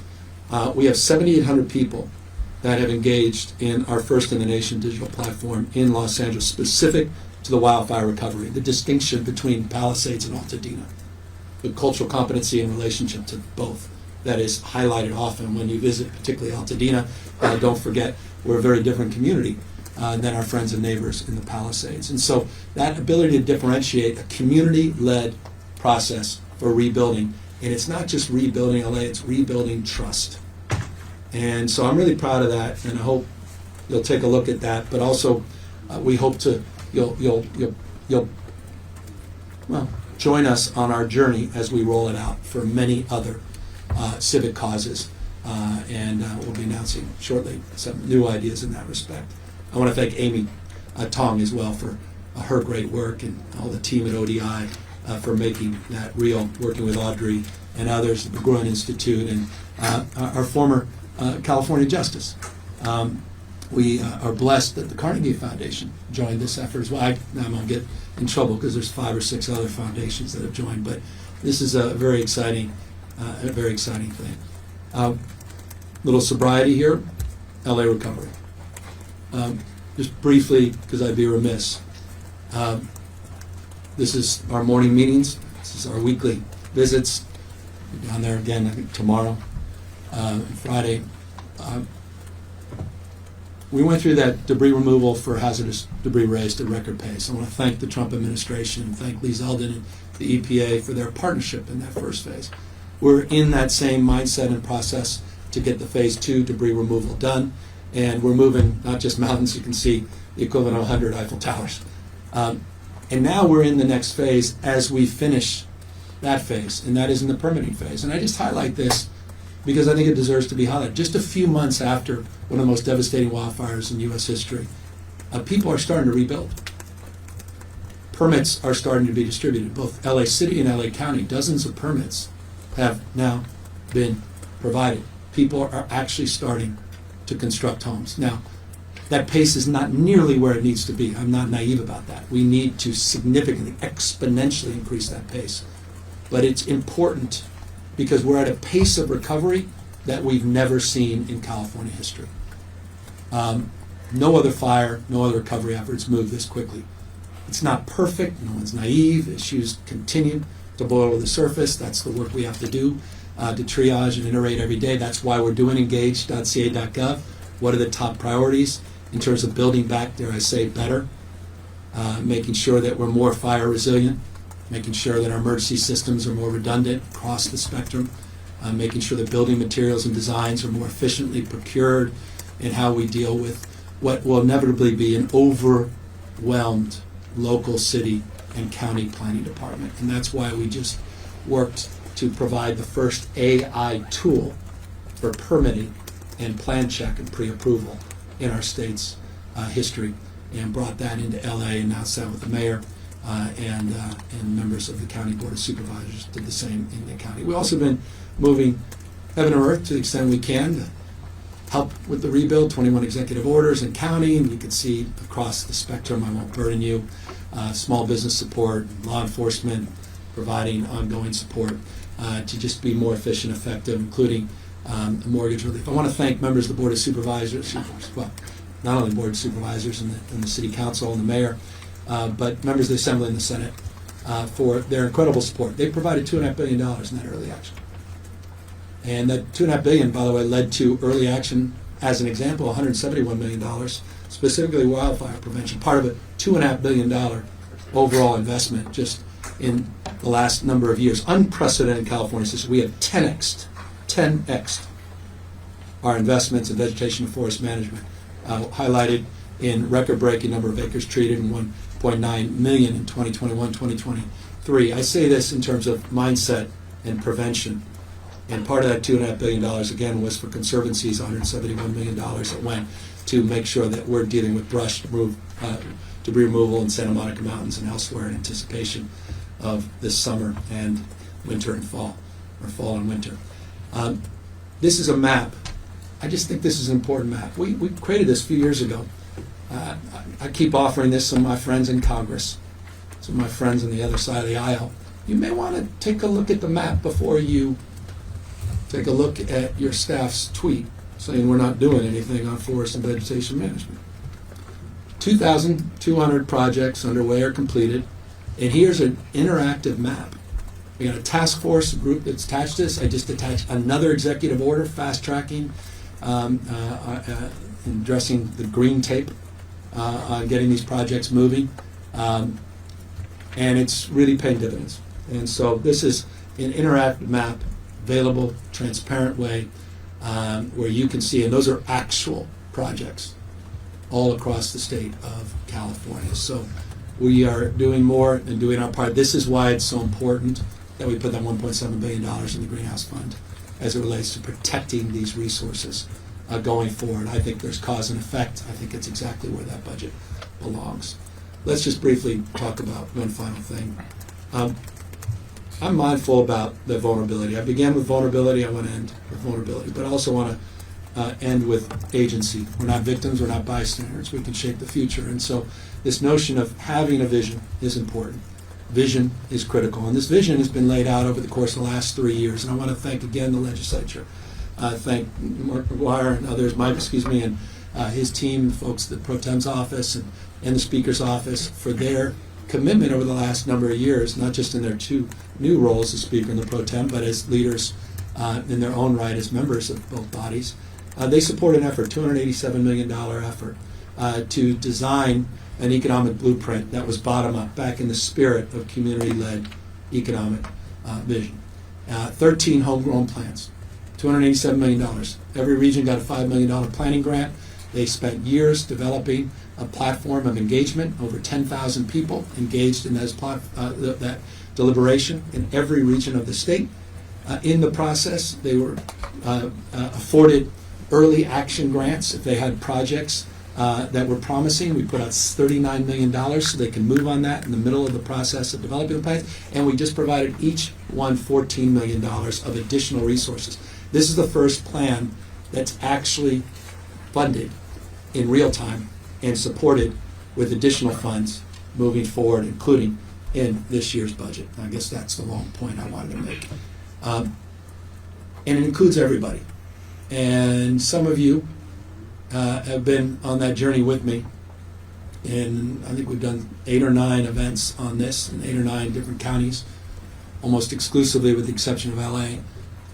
We have 7,800 people that have engaged in our first in the nation digital platform in Los Angeles, specific to the wildfire recovery, the distinction between Palisades and Altadena, the cultural competency in relationship to both that is highlighted often when you visit, particularly Altadena. Don't forget, we're a very different community than our friends and neighbors in the Palisades. And so that ability to differentiate a community-led process for rebuilding, and it's not just rebuilding LA, it's rebuilding trust. And so I'm really proud of that, and I hope you'll take a look at that. But also, we hope you'll join us on our journey as we roll it out for many other civic causes, and we'll be announcing shortly some new ideas in that respect. I want to thank Amy Tong as well for her great work, and all the team at ODI for making that real, working with Audrey and others at the Bruin Institute, and our former California Justice. We are blessed that the Carnegie Foundation joined this effort as well. I'm going to get in trouble because there's 5 or 6 other foundations that have joined, but this is a very exciting thing. Little sobriety here, LA recovery. Just briefly, because I'd be remiss. This is our morning meetings. This is our weekly visits. We'll be down there again, I think, tomorrow, Friday. We went through that debris removal for hazardous debris raised at record pace. I want to thank the Trump administration and thank Lee Zeldin and the EPA for their partnership in that first phase. We're in that same mindset and process to get the phase 2 debris removal done, and we're moving not just mountains, you can see the equivalent of 100 Eiffel Towers. And now we're in the next phase as we finish that phase, and that is in the permitting phase. And I just highlight this because I think it deserves to be highlighted. Just a few months after one of the most devastating wildfires in U.S. history, people are starting to rebuild. Permits are starting to be distributed. Both LA City and LA County, dozens of permits have now been provided. People are actually starting to construct homes. Now, that pace is not nearly where it needs to be. I'm not naive about that. We need to significantly, exponentially increase that pace. But it's important because we're at a pace of recovery that we've never seen in California history. No other fire, no other recovery efforts move this quickly. It's not perfect, no one's naive, issues continue to boil to the surface. That's the work we have to do to triage and iterate every day. That's why we're doing engage.ca.gov. What are the top priorities in terms of building back, dare I say, better, making sure that we're more fire resilient, making sure that our emergency systems are more redundant across the spectrum, making sure that building materials and designs are more efficiently procured, and how we deal with what will inevitably be an overwhelmed local city and county planning department. And that's why we just worked to provide the first AI tool for permitting and plan check and pre-approval in our state's history, and brought that into LA, and now sat with the mayor and members of the county board of supervisors did the same in the county. We've also been moving heaven and earth to the extent we can to help with the rebuild, 21 executive orders in county, and you can see across the spectrum, I won't burden you, small business support, law enforcement, providing ongoing support to just be more efficient, effective, including mortgage relief. I want to thank members of the Board of Supervisors, well, not only Board of Supervisors and the City Council and the Mayor, but members of the Assembly and the Senate for their incredible support. They provided $2.5 billion in that early action. And that $2.5 billion, by the way, led to early action, as an example, $171 million, specifically wildfire prevention, part of a $2.5 billion overall investment just in the last number of years. Unprecedented in California system. We have 10x'd our investments in vegetation and forest management, highlighted in record-breaking number of acres treated and 1.9 million in 2021, 2023. I say this in terms of mindset and prevention. And part of that $2.5 billion, again, was for Conservancy's $171 million that went to make sure that we're dealing with debris removal in Santa Monica Mountains and elsewhere in anticipation of this summer and winter and fall, or fall and winter. This is a map. I just think this is an important map. We created this a few years ago. I keep offering this to my friends in Congress, to my friends on the other side of the aisle. You may want to take a look at the map before you take a look at your staff's tweet saying we're not doing anything on forest and vegetation management. 2,200 projects underway or completed, and here's an interactive map. We got a task force group that's attached to this. I just attached another executive order, fast tracking, addressing the green tape on getting these projects moving, and it's really paying dividends. And so this is an interactive map, available, transparent way, where you can see, and those are actual projects all across the state of California. So we are doing more and doing our part. This is why it's so important that we put that $1.7 billion in the Greenhouse Fund as it relates to protecting these resources going forward. I think there's cause and effect. I think it's exactly where that budget belongs. Let's just briefly talk about one final thing. I'm mindful about the vulnerability. I began with vulnerability, I want to end with vulnerability, but I also want to end with agency. We're not victims, we're not bystanders. We can shape the future. And so this notion of having a vision is important. Vision is critical. And this vision has been laid out over the course of the last 3 years. And I want to thank again the legislature. Thank Mark McGuire and others, and his team, folks at the Pro Tem's office and the Speaker's office for their commitment over the last number of years, not just in their two new roles as Speaker and the Pro Tem, but as leaders in their own right as members of both bodies. They support an effort, $287 million effort, to design an economic blueprint that was bottom-up, back in the spirit of community-led economic vision. 13 homegrown plans, $287 million. Every region got a $5 million planning grant. They spent years developing a platform of engagement, over 10,000 people engaged in that deliberation in every region of the state. In the process, they were afforded early action grants if they had projects that were promising. We put out $39 million so they can move on that in the middle of the process of developing the plans, and we just provided each one $14 million of additional resources. This is the first plan that's actually funded in real time and supported with additional funds moving forward, including in this year's budget. I guess that's the long point I wanted to make. And it includes everybody. And some of you have been on that journey with me. And I think we've done 8 or 9 events on this in 8 or 9 different counties, almost exclusively with the exception of LA,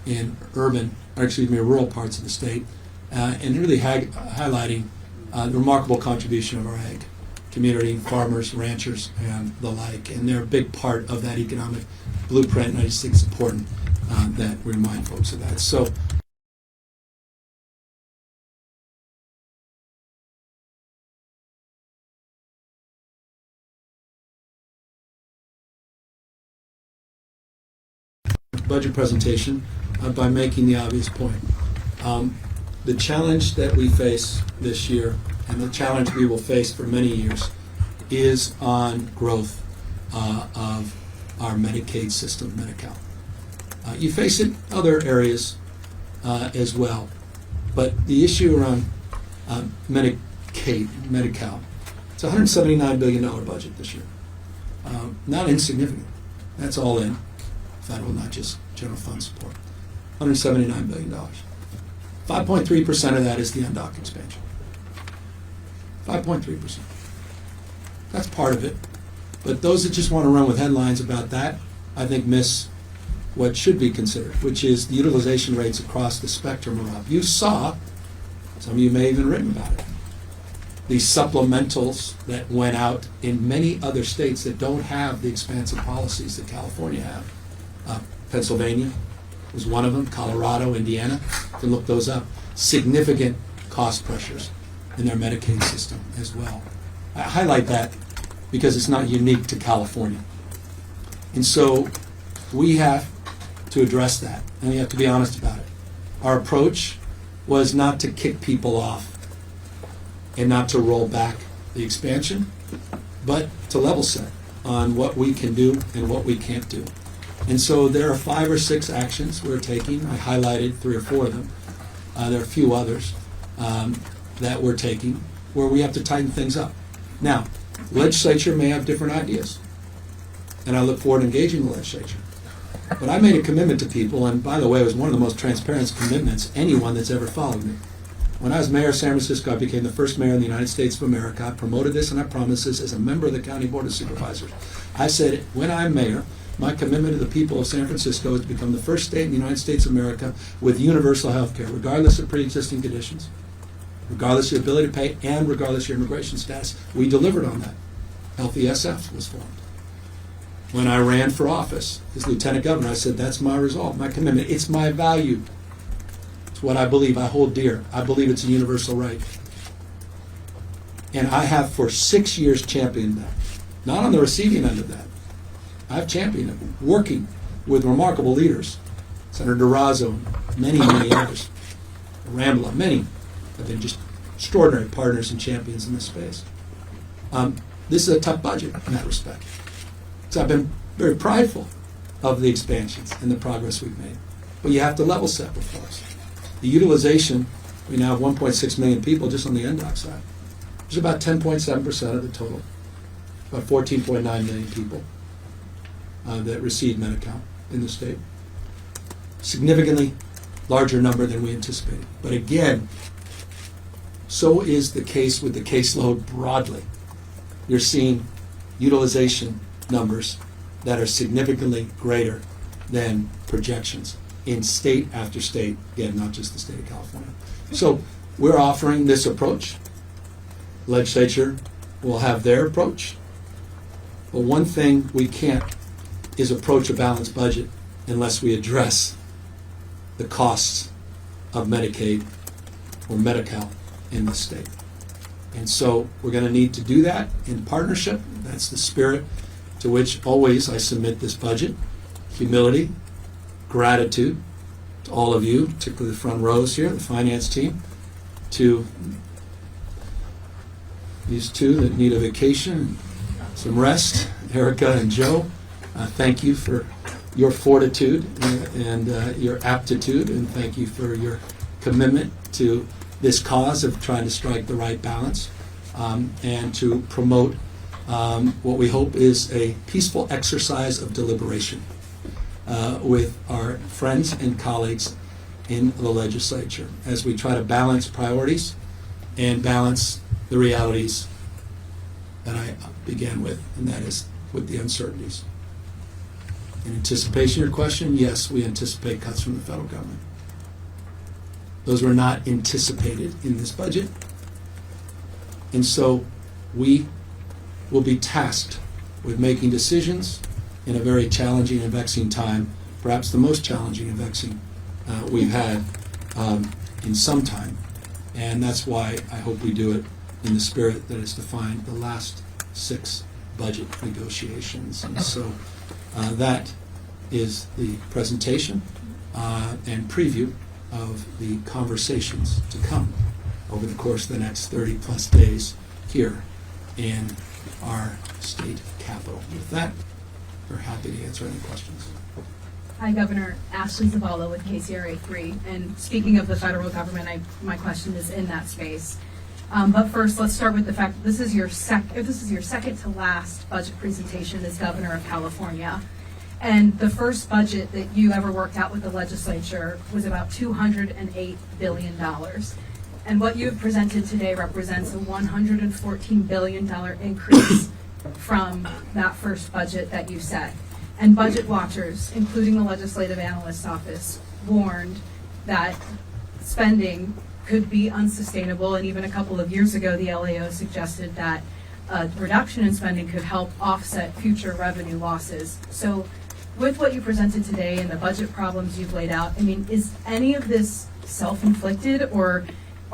in rural parts of the state, and really highlighting the remarkable contribution of our ag community, farmers, ranchers, and the like. And they're a big part of that economic blueprint, and I just think it's important that we remind folks of that. So budget presentation by making the obvious point. The challenge that we face this year, and the challenge we will face for many years, is on growth of our Medicaid system, Medi-Cal. You face it in other areas as well, but the issue around Medicaid, Medi-Cal, it's a $179 billion budget this year. Not insignificant. That's all in. Federal, not just general fund support. $179 billion. 5.3% of that is the undoc expansion. 5.3%. That's part of it. But those that just want to run with headlines about that, I think miss what should be considered, which is the utilization rates across the spectrum are up. You saw, some of you may have even written about it, the supplementals that went out in many other states that don't have the expansive policies that California have. Pennsylvania was one of them, Colorado, Indiana. You can look those up. Significant cost pressures in their Medicaid system as well. I highlight that because it's not unique to California. And so we have to address that, and you have to be honest about it. Our approach was not to kick people off and not to roll back the expansion, but to level set on what we can do and what we can't do. And so there are 5 or 6 actions we're taking. I highlighted 3 or 4 of them. There are a few others that we're taking where we have to tighten things up. Now, the legislature may have different ideas, and I look forward to engaging the legislature. But I made a commitment to people, and by the way, it was one of the most transparent commitments anyone that's ever followed me. When I was mayor of San Francisco, I became the first mayor in the United States of America. I promoted this and I promised this as a member of the County Board of Supervisors. I said, when I'm mayor, my commitment to the people of San Francisco is to become the first state in the United States of America with universal health care, regardless of pre-existing conditions, regardless of your ability to pay, and regardless of your immigration status. We delivered on that. Healthy SF was formed. When I ran for office as lieutenant governor, I said, that's my resolve, my commitment. It's my value. It's what I believe, I hold dear. I believe it's a universal right. And I have for 6 years championed that. Not on the receiving end of that. I've championed it, working with remarkable leaders. Senator Durazo, many, many others. Rambla, many have been just extraordinary partners and champions in this space. This is a tough budget in that respect. So I've been very prideful of the expansions and the progress we've made. But you have to level set with folks. The utilization, we now have 1.6 million people just on the NDOC side. There's about 10.7% of the total, about 14.9 million people that receive Medi-Cal in the state. Significantly larger number than we anticipated. But again, so is the case with the caseload broadly. You're seeing utilization numbers that are significantly greater than projections in state after state, again, not just the state of California. So we're offering this approach. Legislature will have their approach. But one thing we can't is approach a balanced budget unless we address the costs of Medicaid or Medi-Cal in the state. And so we're going to need to do that in partnership. That's the spirit to which always I submit this budget. Humility, gratitude to all of you, particularly the front rows here, the finance team, to these 2 that need a vacation, some rest, Erica and Joe. Thank you for your fortitude and your aptitude, and thank you for your commitment to this cause of trying to strike the right balance and to promote what we hope is a peaceful exercise of deliberation with our friends and colleagues in the legislature as we try to balance priorities and balance the realities that I began with, and that is with the uncertainties. In anticipation of your question, yes, we anticipate cuts from the federal government. Those were not anticipated in this budget. And so we will be tasked with making decisions in a very challenging and vexing time, perhaps the most challenging and vexing we've had in some time. And that's why I hope we do it in the spirit that has defined the last 6 budget negotiations. And so that is the presentation and preview of the conversations to come over the course of the next 30 plus days here in our state capital. With that, we're happy to answer any questions. Hi, Governor. Ashley Zavala with KCRA 3. And speaking of the federal government, my question is in that space. But first, let's start with the fact that this is your second to last budget presentation as governor of California. And the first budget that you ever worked out with the legislature was about $208 billion. And what you have presented today represents a $114 billion increase from that first budget that you set. And budget watchers, including the Legislative Analyst's Office, warned that spending could be unsustainable, and even a couple of years ago, the LAO suggested that a reduction in spending could help offset future revenue losses. So with what you presented today and the budget problems you've laid out, I mean, is any of this self-inflicted, or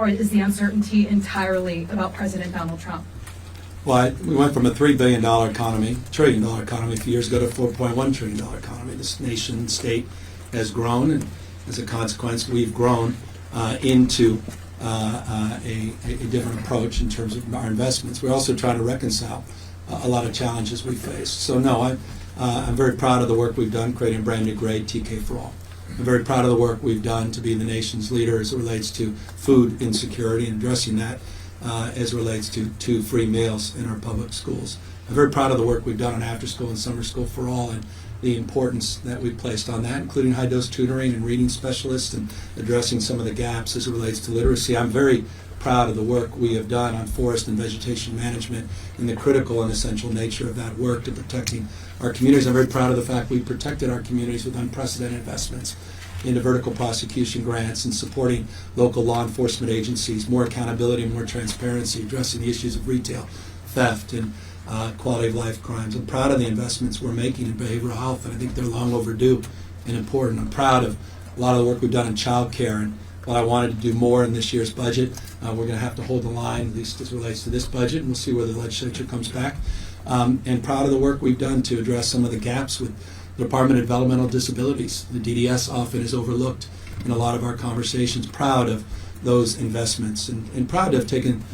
is the uncertainty entirely about President Donald Trump? Well, we went from a $3 billion economy, trillion-dollar economy a few years ago to a $4.1 trillion economy. This nation, state, has grown, and as a consequence, we've grown into a different approach in terms of our investments. We're also trying to reconcile a lot of challenges we face. So no, I'm very proud of the work we've done creating a brand new grade, TK for All. I'm very proud of the work we've done to be the nation's leader as it relates to food insecurity and addressing that as it relates to free meals in our public schools. I'm very proud of the work we've done on after school and summer school for all and the importance that we've placed on that, including high-dose tutoring and reading specialists and addressing some of the gaps as it relates to literacy. I'm very proud of the work we have done on forest and vegetation management and the critical and essential nature of that work to protecting our communities. I'm very proud of the fact we protected our communities with unprecedented investments into vertical prosecution grants and supporting local law enforcement agencies, more accountability and more transparency, addressing the issues of retail, theft, and quality of life crimes. I'm proud of the investments we're making in behavioral health, and I think they're long overdue and important. I'm proud of a lot of the work we've done in child care, and while I wanted to do more in this year's budget, we're going to have to hold the line, at least as it relates to this budget, and we'll see where the legislature comes back. And proud of the work we've done to address some of the gaps with the Department of Developmental Disabilities. The DDS often is overlooked in a lot of our conversations. Proud of those investments and proud to have taken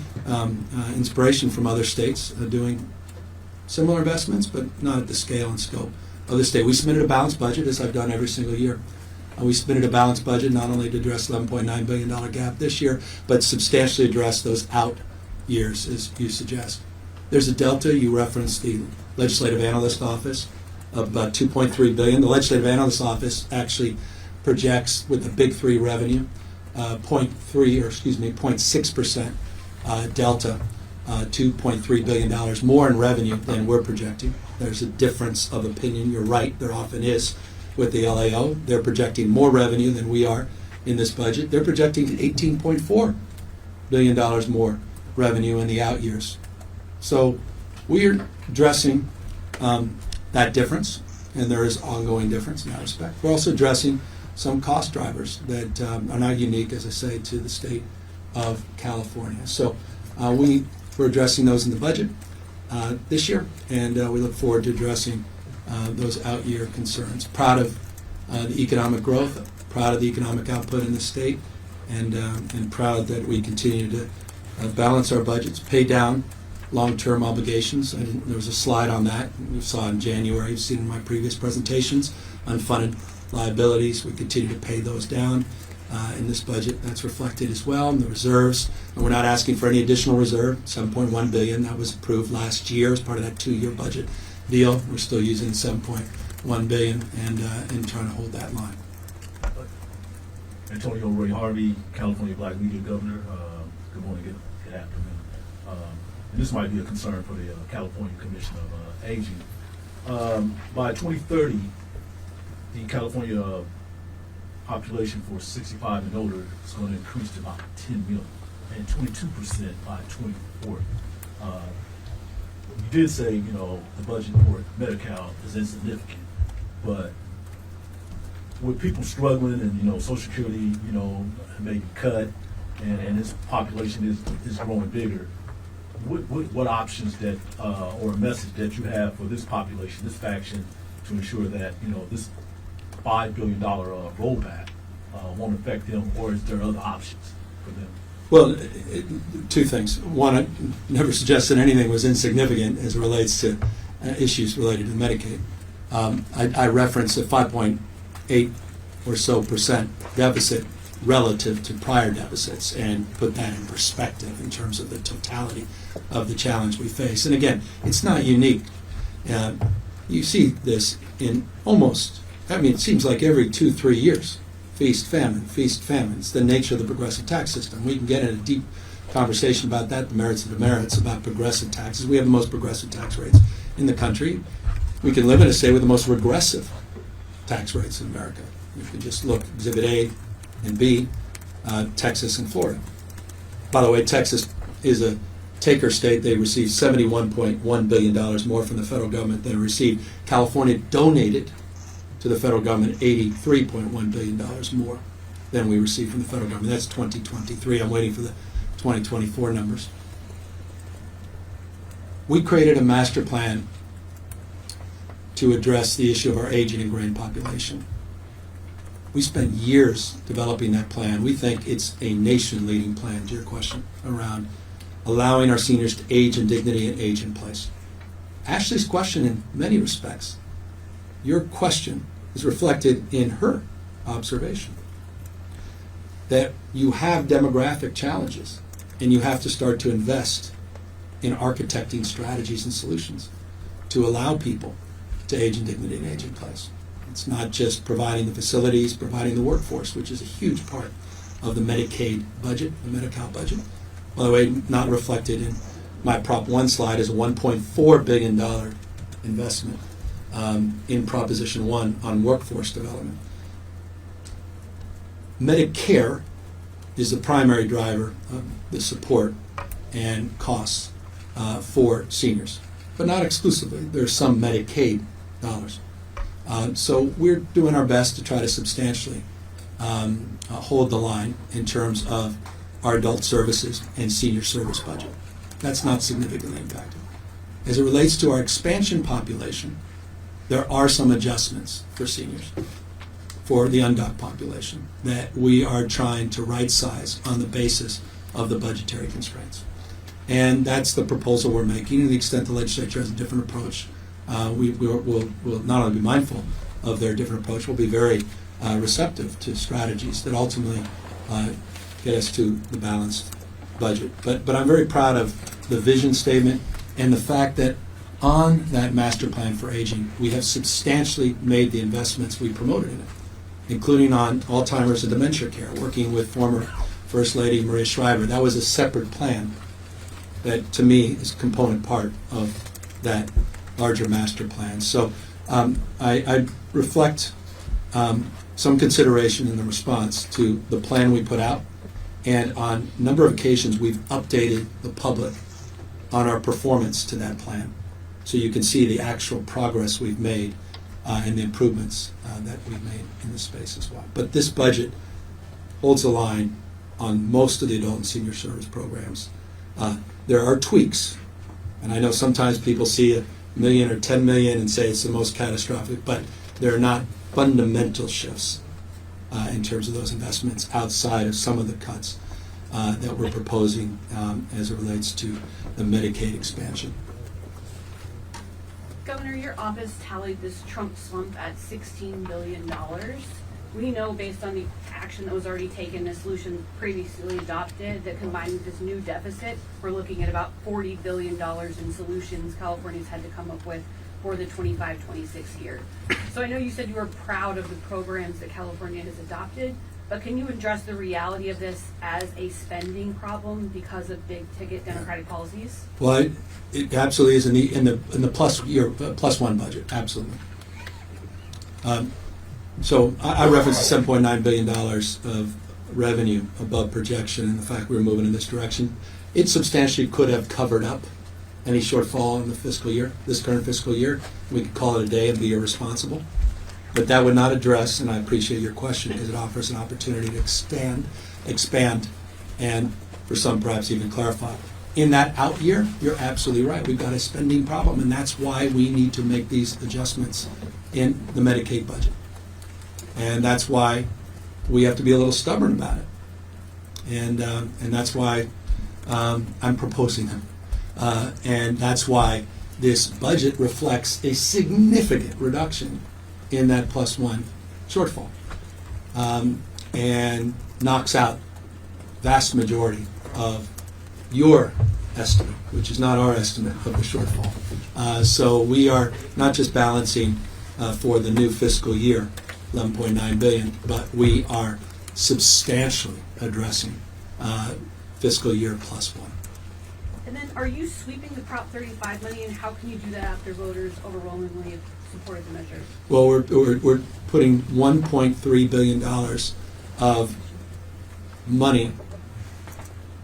inspiration from other states doing similar investments, but not at the scale and scope of the state. We submitted a balanced budget, as I've done every single year. We submitted a balanced budget not only to address $11.9 billion gap this year, but substantially address those out years, as you suggest. There's a delta. You referenced the Legislative Analyst Office of about $2.3 billion. The Legislative Analyst Office actually projects, with the big three revenue, 0.6% delta, $2.3 billion more in revenue than we're projecting. There's a difference of opinion. You're right, there often is with the LAO. They're projecting more revenue than we are in this budget. They're projecting $18.4 billion more revenue in the out years. So we're addressing that difference, and there is ongoing difference in that respect. We're also addressing some cost drivers that are not unique, as I say, to the state of California. So we're addressing those in the budget this year, and we look forward to addressing those out-year concerns. Proud of the economic growth, proud of the economic output in the state, and proud that we continue to balance our budgets, pay down long-term obligations. There was a slide on that you saw in January. You've seen in my previous presentations. Unfunded liabilities, we continue to pay those down. In this budget, that's reflected as well in the reserves. And we're not asking for any additional reserve, $7.1 billion. That was approved last year as part of that 2-year budget deal. We're still using $7.1 billion and trying to hold that line. Antonio Roy Harvey, California Black Media Governor. Good morning, good afternoon. And this might be a concern for the California Commission of Aging. By 2030, the California population for 65 and older is going to increase to about 10 million, and 22% by 2040. You did say, the budget for Medi-Cal is insignificant, but with people struggling and, Social Security, may be cut, and this population is growing bigger, what options that, or a message that you have for this population, this faction, to ensure that, this $5 billion rollback won't affect them, or is there other options for them? Well, two things. One, I never suggested anything was insignificant as it relates to issues related to Medicaid. I referenced a 5.8 or so percent deficit relative to prior deficits and put that in perspective in terms of the totality of the challenge we face. And again, it's not unique. You see this in it seems like every 2-3 years. Feast, famine, feast, famine. It's the nature of the progressive tax system. We can get in a deep conversation about that, the merits and demerits about progressive taxes. We have the most progressive tax rates in the country. We can live in a state with the most regressive tax rates in America. If you just look, Exhibit A and B, Texas and Florida. By the way, Texas is a taker state. They received $71.1 billion more from the federal government than received. California donated to the federal government $83.1 billion more than we received from the federal government. That's 2023. I'm waiting for the 2024 numbers. We created a master plan to address the issue of our aging and graying population. We spent years developing that plan. We think it's a nation-leading plan, to your question, around allowing our seniors to age in dignity and age in place. Ashley's question, in many respects, your question is reflected in her observation. That you have demographic challenges, and you have to start to invest in architecting strategies and solutions to allow people to age in dignity and age in place. It's not just providing the facilities, providing the workforce, which is a huge part of the Medicaid budget, the Medi-Cal budget. By the way, not reflected in my Prop 1 slide is a $1.4 billion investment in Proposition 1 on workforce development. Medicare is the primary driver of the support and costs for seniors, but not exclusively. There's some Medicaid dollars. So we're doing our best to try to substantially hold the line in terms of our adult services and senior service budget. That's not significantly impacted. As it relates to our expansion population, there are some adjustments for seniors, for the undocumented population, that we are trying to right-size on the basis of the budgetary constraints. And that's the proposal we're making. To the extent the legislature has a different approach, we'll not only be mindful of their different approach, we'll be very receptive to strategies that ultimately get us to the balanced budget. But I'm very proud of the vision statement and the fact that on that master plan for aging, we have substantially made the investments we promoted in it, including on Alzheimer's and dementia care, working with former First Lady Maria Shriver. That was a separate plan that, to me, is a component part of that larger master plan. So I reflect some consideration in the response to the plan we put out, and on a number of occasions we've updated the public on our performance to that plan, so you can see the actual progress we've made and the improvements that we've made in this space as well. But this budget holds the line on most of the adult and senior service programs. There are tweaks, and I know sometimes people see $1 million or $10 million and say it's the most catastrophic, but there are not fundamental shifts in terms of those investments outside of some of the cuts that we're proposing as it relates to the Medicaid expansion. Governor, your office tallied this Trump slump at $16 billion. We know, based on the action that was already taken, the solution previously adopted, that combined with this new deficit, we're looking at about $40 billion in solutions California's had to come up with for the 25-26 year. So I know you said you were proud of the programs that California has adopted, but can you address the reality of this as a spending problem because of big ticket Democratic policies? Well, it absolutely is in the plus one budget, absolutely. So I referenced the $7.9 billion of revenue above projection and the fact we were moving in this direction. It substantially could have covered up any shortfall in the fiscal year, this current fiscal year. We could call it a day and be irresponsible. But that would not address, and I appreciate your question because it offers an opportunity to expand, and for some perhaps even clarify. In that out year, you're absolutely right. We've got a spending problem, and that's why we need to make these adjustments in the Medicaid budget. And that's why we have to be a little stubborn about it. And that's why I'm proposing them. And that's why this budget reflects a significant reduction in that plus one shortfall, and knocks out vast majority of your estimate, which is not our estimate of the shortfall. So we are not just balancing for the new fiscal year, $11.9 billion, but we are substantially addressing fiscal year plus one. And then are you sweeping the Prop 35 money, and how can you do that after voters overwhelmingly supported the measure? Well, we're putting $1.3 billion of money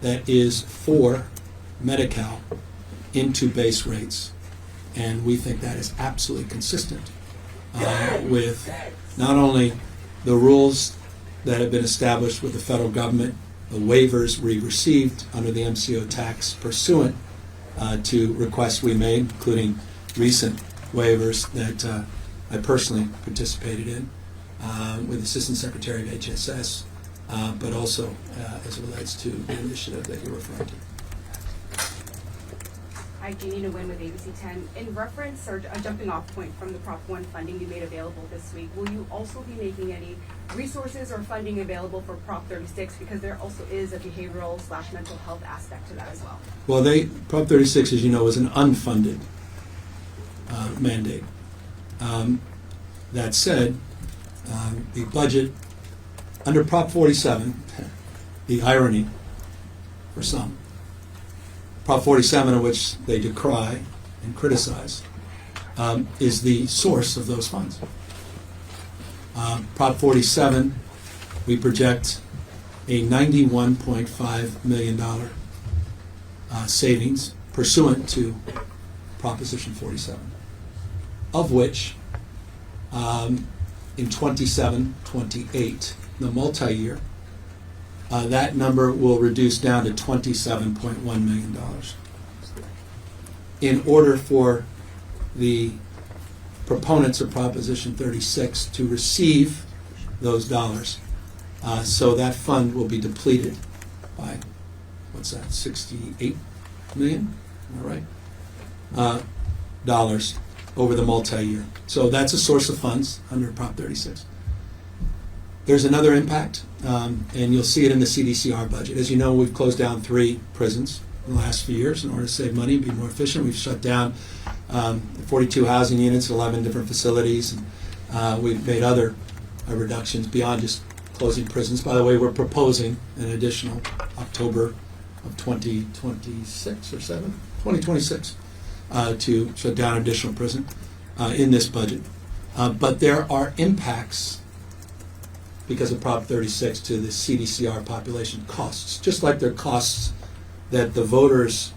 that is for Medi-Cal into base rates, and we think that is absolutely consistent with not only the rules that have been established with the federal government, the waivers we received under the MCO tax pursuant to requests we made, including recent waivers that I personally participated in, with Assistant Secretary of HSS, but also as it relates to the initiative that you're referring to. Hi, Jeannie Nguyen with ABC 10. In reference or a jumping off point from the Prop 1 funding you made available this week, will you also be making any resources or funding available for Prop 36? Because there also is a behavioral/mental health aspect to that as well. Well, Prop 36, as you know, is an unfunded mandate. That said, the budget under Prop 47, the irony for some, Prop 47, of which they decry and criticize, is the source of those funds. Prop 47, we project a $91.5 million savings pursuant to Proposition 47, of which in 27-28, the multi-year, that number will reduce down to $27.1 million. In order for the proponents of Proposition 36 to receive those dollars, so that fund will be depleted by, what's that, 68 million, am I right? Dollars over the multi-year. So that's a source of funds under Prop 36. There's another impact, and you'll see it in the CDCR budget. As you know, we've closed down 3 prisons in the last few years in order to save money and be more efficient. We've shut down 42 housing units, 11 different facilities, and we've made other reductions beyond just closing prisons. By the way, we're proposing an additional October of 2026 or 2026 to shut down an additional prison in this budget. But there are impacts because of Prop 36 to the CDCR population costs, just like there are costs that the voters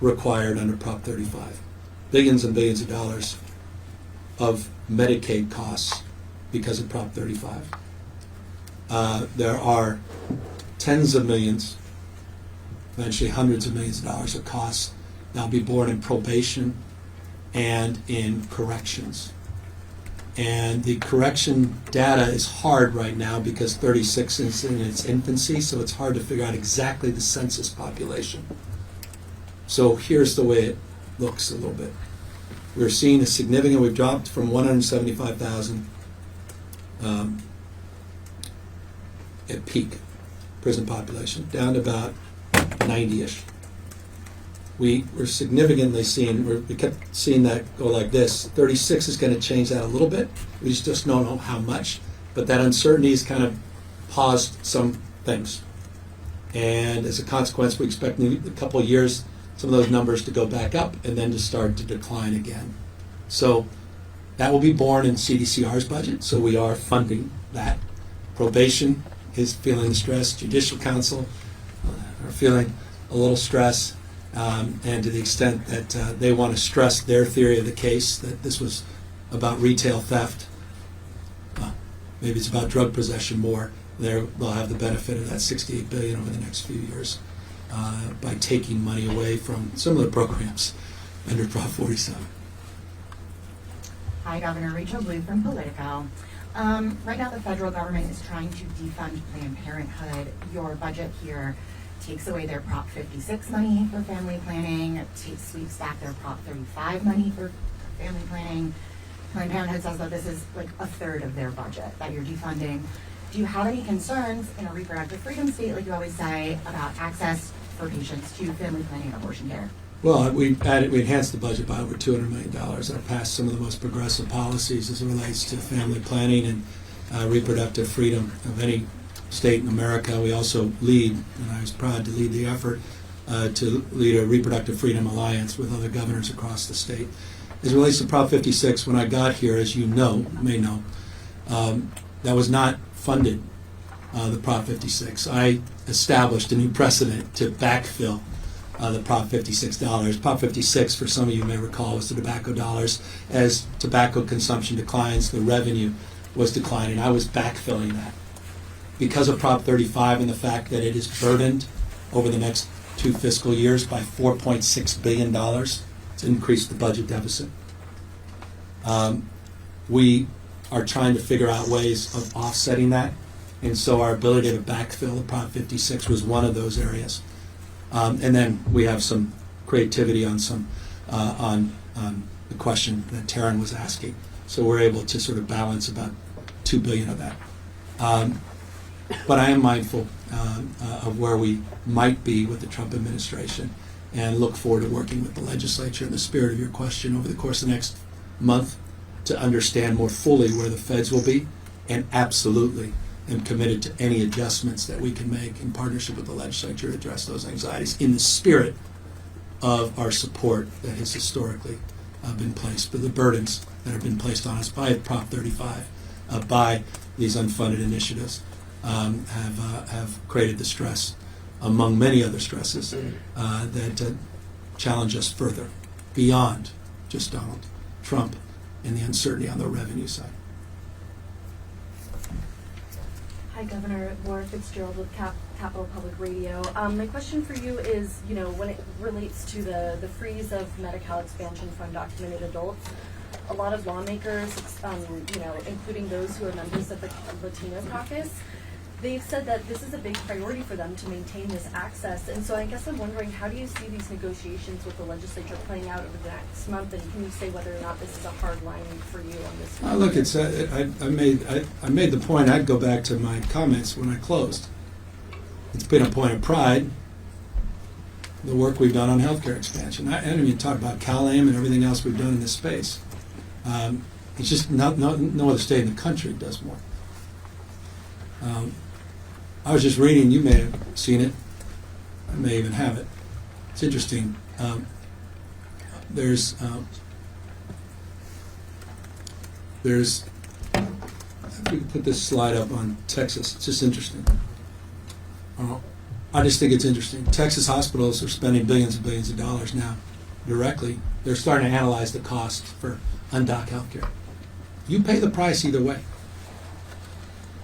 required under Prop 35. Billions and billions of dollars of Medicaid costs because of Prop 35. There are tens of millions, eventually hundreds of millions of dollars of costs that will be borne in probation and in corrections. And the correction data is hard right now because 36 is in its infancy, so it's hard to figure out exactly the census population. So here's the way it looks a little bit. We're seeing a significant, we've dropped from 175,000 at peak prison population down to about 90-ish. We're significantly seeing, we kept seeing that go like this. 36 is going to change that a little bit. We just don't know how much, but that uncertainty has kind of paused some things. And as a consequence, we expect in a couple of years some of those numbers to go back up and then to start to decline again. So that will be borne in CDCR's budget, so we are funding that. Probation is feeling the stress. Judicial Council are feeling a little stress. And to the extent that they want to stress their theory of the case, that this was about retail theft, maybe it's about drug possession more, they'll have the benefit of that $68 billion over the next few years by taking money away from similar programs under Prop 47. Hi, Governor. Rachel Blue from Politico. Right now, the federal government is trying to defund Planned Parenthood. Your budget here takes away their Prop 56 money for family planning, sweeps back their Prop 35 money for family planning. Planned Parenthood says that this is like a third of their budget that you're defunding. Do you have any concerns in a reproductive freedom state, like you always say, about access for patients to family planning and abortion care? Well, we enhanced the budget by over $200 million and passed some of the most progressive policies as it relates to family planning and reproductive freedom of any state in America. We also lead, and I was proud to lead the effort to lead a reproductive freedom alliance with other governors across the state. As it relates to Prop 56, when I got here, as you may know, that was not funded, the Prop 56. I established a new precedent to backfill the Prop 56 dollars. Prop 56, for some of you may recall, was the tobacco dollars. As tobacco consumption declines, the revenue was declining. I was backfilling that. Because of Prop 35 and the fact that it is burdened over the next 2 fiscal years by $4.6 billion, it's increased the budget deficit. We are trying to figure out ways of offsetting that. And so our ability to backfill the Prop 56 was one of those areas. And then we have some creativity on some on the question that Taryn was asking. So we're able to sort of balance about $2 billion of that. But I am mindful of where we might be with the Trump administration, and look forward to working with the legislature in the spirit of your question over the course of the next month to understand more fully where the feds will be, and absolutely am committed to any adjustments that we can make in partnership with the legislature to address those anxieties in the spirit of our support that has historically been placed, but the burdens that have been placed on us by Prop 35, by these unfunded initiatives, have created the stress, among many other stresses, that challenge us further beyond just Donald Trump and the uncertainty on the revenue side. Hi, Governor. Laura Fitzgerald with Capital Public Radio. My question for you is, when it relates to the freeze of Medi-Cal expansion for undocumented adults, a lot of lawmakers, including those who are members of the Latino caucus, they've said that this is a big priority for them to maintain this access. And so I guess I'm wondering, how do you see these negotiations with the legislature playing out over the next month? And can you say whether or not this is a hard line for you on this one? Look, it's I made the point. I'd go back to my comments when I closed. It's been a point of pride, the work we've done on healthcare expansion. I didn't even talk about CalAIM and everything else we've done in this space. It's just no other state in the country does more. I was just reading, you may have seen it, I may even have it. It's interesting. There's if we could put this slide up on Texas, it's just interesting. I just think it's interesting. Texas hospitals are spending billions and billions of dollars now directly. They're starting to analyze the cost for undoc healthcare. You pay the price either way.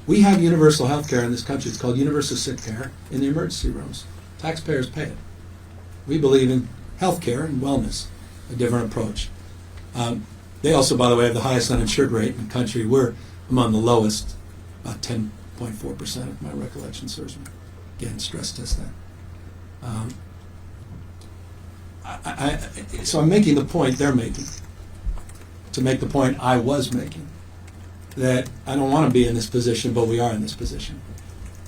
We have universal health care in this country. It's called universal sick care in the emergency rooms. Taxpayers pay it. We believe in health care and wellness, a different approach. They also, by the way, have the highest uninsured rate in the country. We're among the lowest, about 10.4% if my recollection serves me. Again, stress test that. So I'm making the point they're making, to make the point I was making, that I don't want to be in this position, but we are in this position.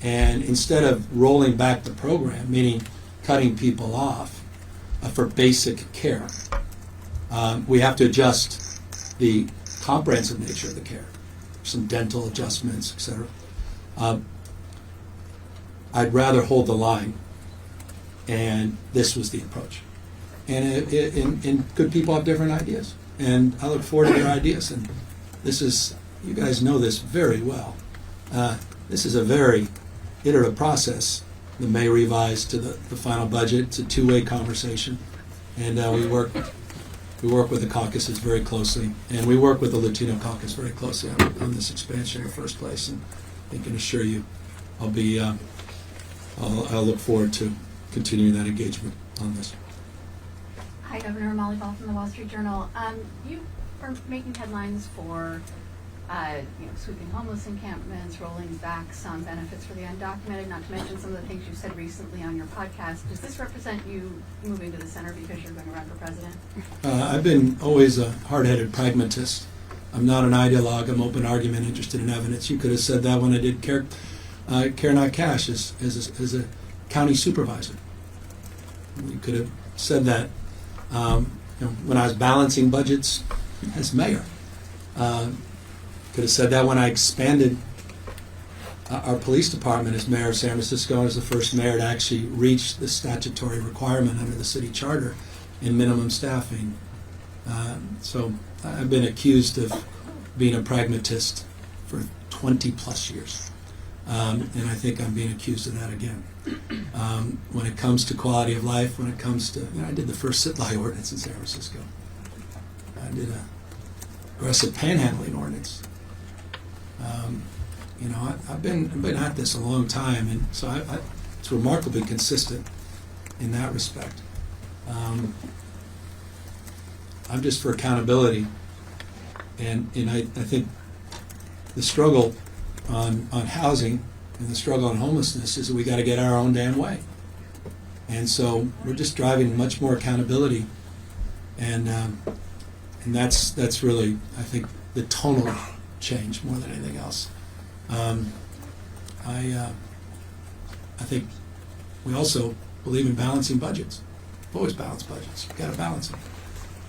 And instead of rolling back the program, meaning cutting people off for basic care, we have to adjust the comprehensive nature of the care, some dental adjustments, etc. I'd rather hold the line, and this was the approach. And good people have different ideas, and I look forward to their ideas. And this is, you guys know this very well. This is a very iterative process. The May revise to the final budget. It's a two-way conversation, and we work with the caucuses very closely, and we work with the Latino caucus very closely on this expansion in the first place. And I can assure you, I'll look forward to continuing that engagement on this. Hi, Governor. Molly Ball from the Wall Street Journal. You are making headlines for sweeping homeless encampments, rolling back some benefits for the undocumented, not to mention some of the things you said recently on your podcast. Does this represent you moving to the center because you're going to run for president? I've been always a hard-headed pragmatist. I'm not an ideologue. I'm open argument, interested in evidence. You could have said that when I did Care Not Cash as a county supervisor. You could have said that when I was balancing budgets as mayor. Could have said that when I expanded our police department as mayor of San Francisco. I was the first mayor to actually reach the statutory requirement under the city charter in minimum staffing. So I've been accused of being a pragmatist for 20 plus years. And I think I'm being accused of that again. When it comes to quality of life, when it comes to, I did the first sit-lie ordinance in San Francisco. I did a aggressive panhandling ordinance. I've been at this a long time, and so it's remarkably consistent in that respect. I'm just for accountability, and I think the struggle on housing and the struggle on homelessness is that we got to get our own damn way. And so we're just driving much more accountability, and that's really, I think, the tonal change more than anything else. I think we also believe in balancing budgets. We've always balanced budgets. We've got to balance them.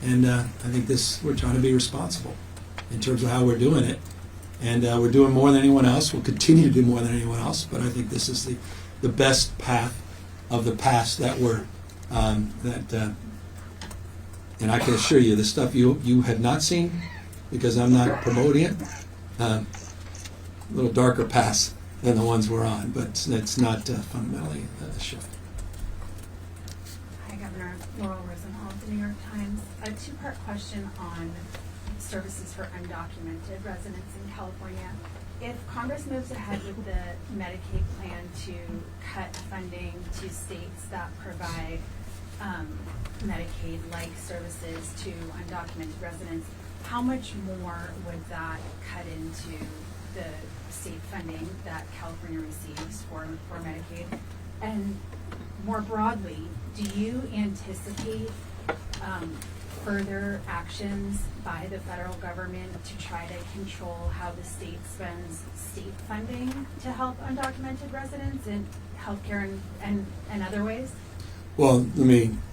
And I think we're trying to be responsible in terms of how we're doing it. And we're doing more than anyone else. We'll continue to do more than anyone else. But I think this is the best path of the past that and I can assure you, the stuff you have not seen, because I'm not promoting it, a little darker paths than the ones we're on. But it's not fundamentally a shift. Hi, Governor. Laurel Rosenhall of the New York Times. A two-part question on services for undocumented residents in California. If Congress moves ahead with the Medicaid plan to cut funding to states that provide Medicaid-like services to undocumented residents, how much more would that cut into the state funding that California receives for Medicaid? And more broadly, do you anticipate further actions by the federal government to try to control how the state spends state funding to help undocumented residents in healthcare and other ways? Well,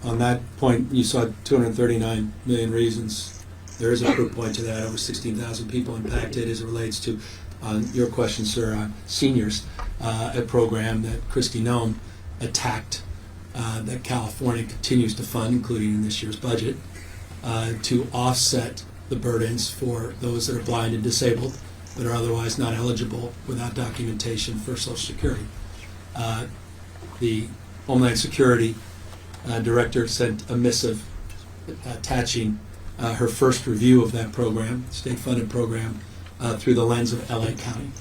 on that point, you saw 239 million reasons. There is a proof point to that. Over 16,000 people impacted as it relates to, your question, sir, seniors, a program that Kristi Noem attacked, that California continues to fund, including in this year's budget, to offset the burdens for those that are blind and disabled that are otherwise not eligible without documentation for Social Security. The Homeland Security Director sent a missive attaching her first review of that program, state-funded program, through the lens of LA County.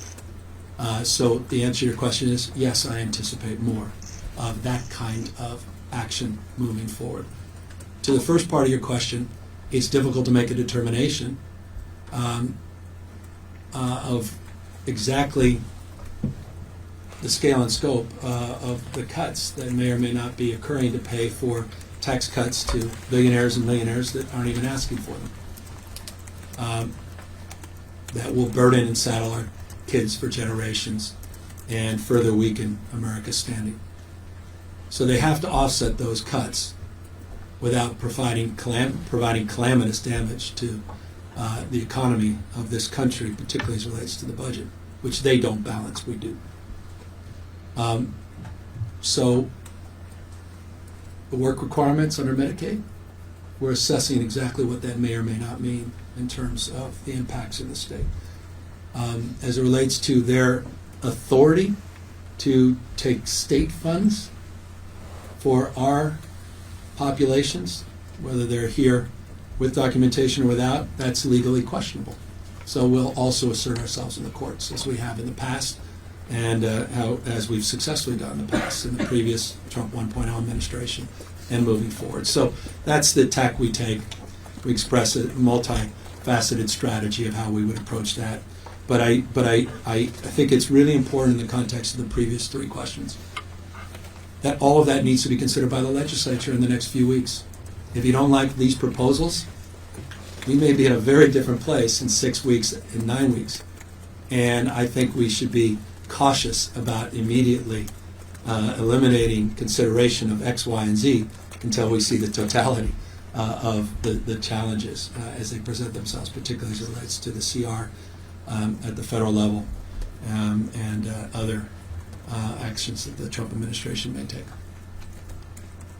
So the answer to your question is, yes, I anticipate more of that kind of action moving forward. To the first part of your question, it's difficult to make a determination of exactly the scale and scope of the cuts that may or may not be occurring to pay for tax cuts to billionaires and millionaires that aren't even asking for them. That will burden and saddle our kids for generations and further weaken America's standing. So they have to offset those cuts without providing calamitous damage to the economy of this country, particularly as it relates to the budget, which they don't balance, we do. So the work requirements under Medicaid, we're assessing exactly what that may or may not mean in terms of the impacts in the state. As it relates to their authority to take state funds for our populations, whether they're here with documentation or without, that's legally questionable. So we'll also assert ourselves in the courts, as we have in the past, and as we've successfully done in the past in the previous Trump 1.0 administration and moving forward. So that's the tack we take. We express a multifaceted strategy of how we would approach that. But I think it's really important in the context of the previous three questions that all of that needs to be considered by the legislature in the next few weeks. If you don't like these proposals, we may be in a very different place in 6 weeks, in 9 weeks. And I think we should be cautious about immediately eliminating consideration of X, Y, and Z until we see the totality of the challenges as they present themselves, particularly as it relates to the CR at the federal level and other actions that the Trump administration may take.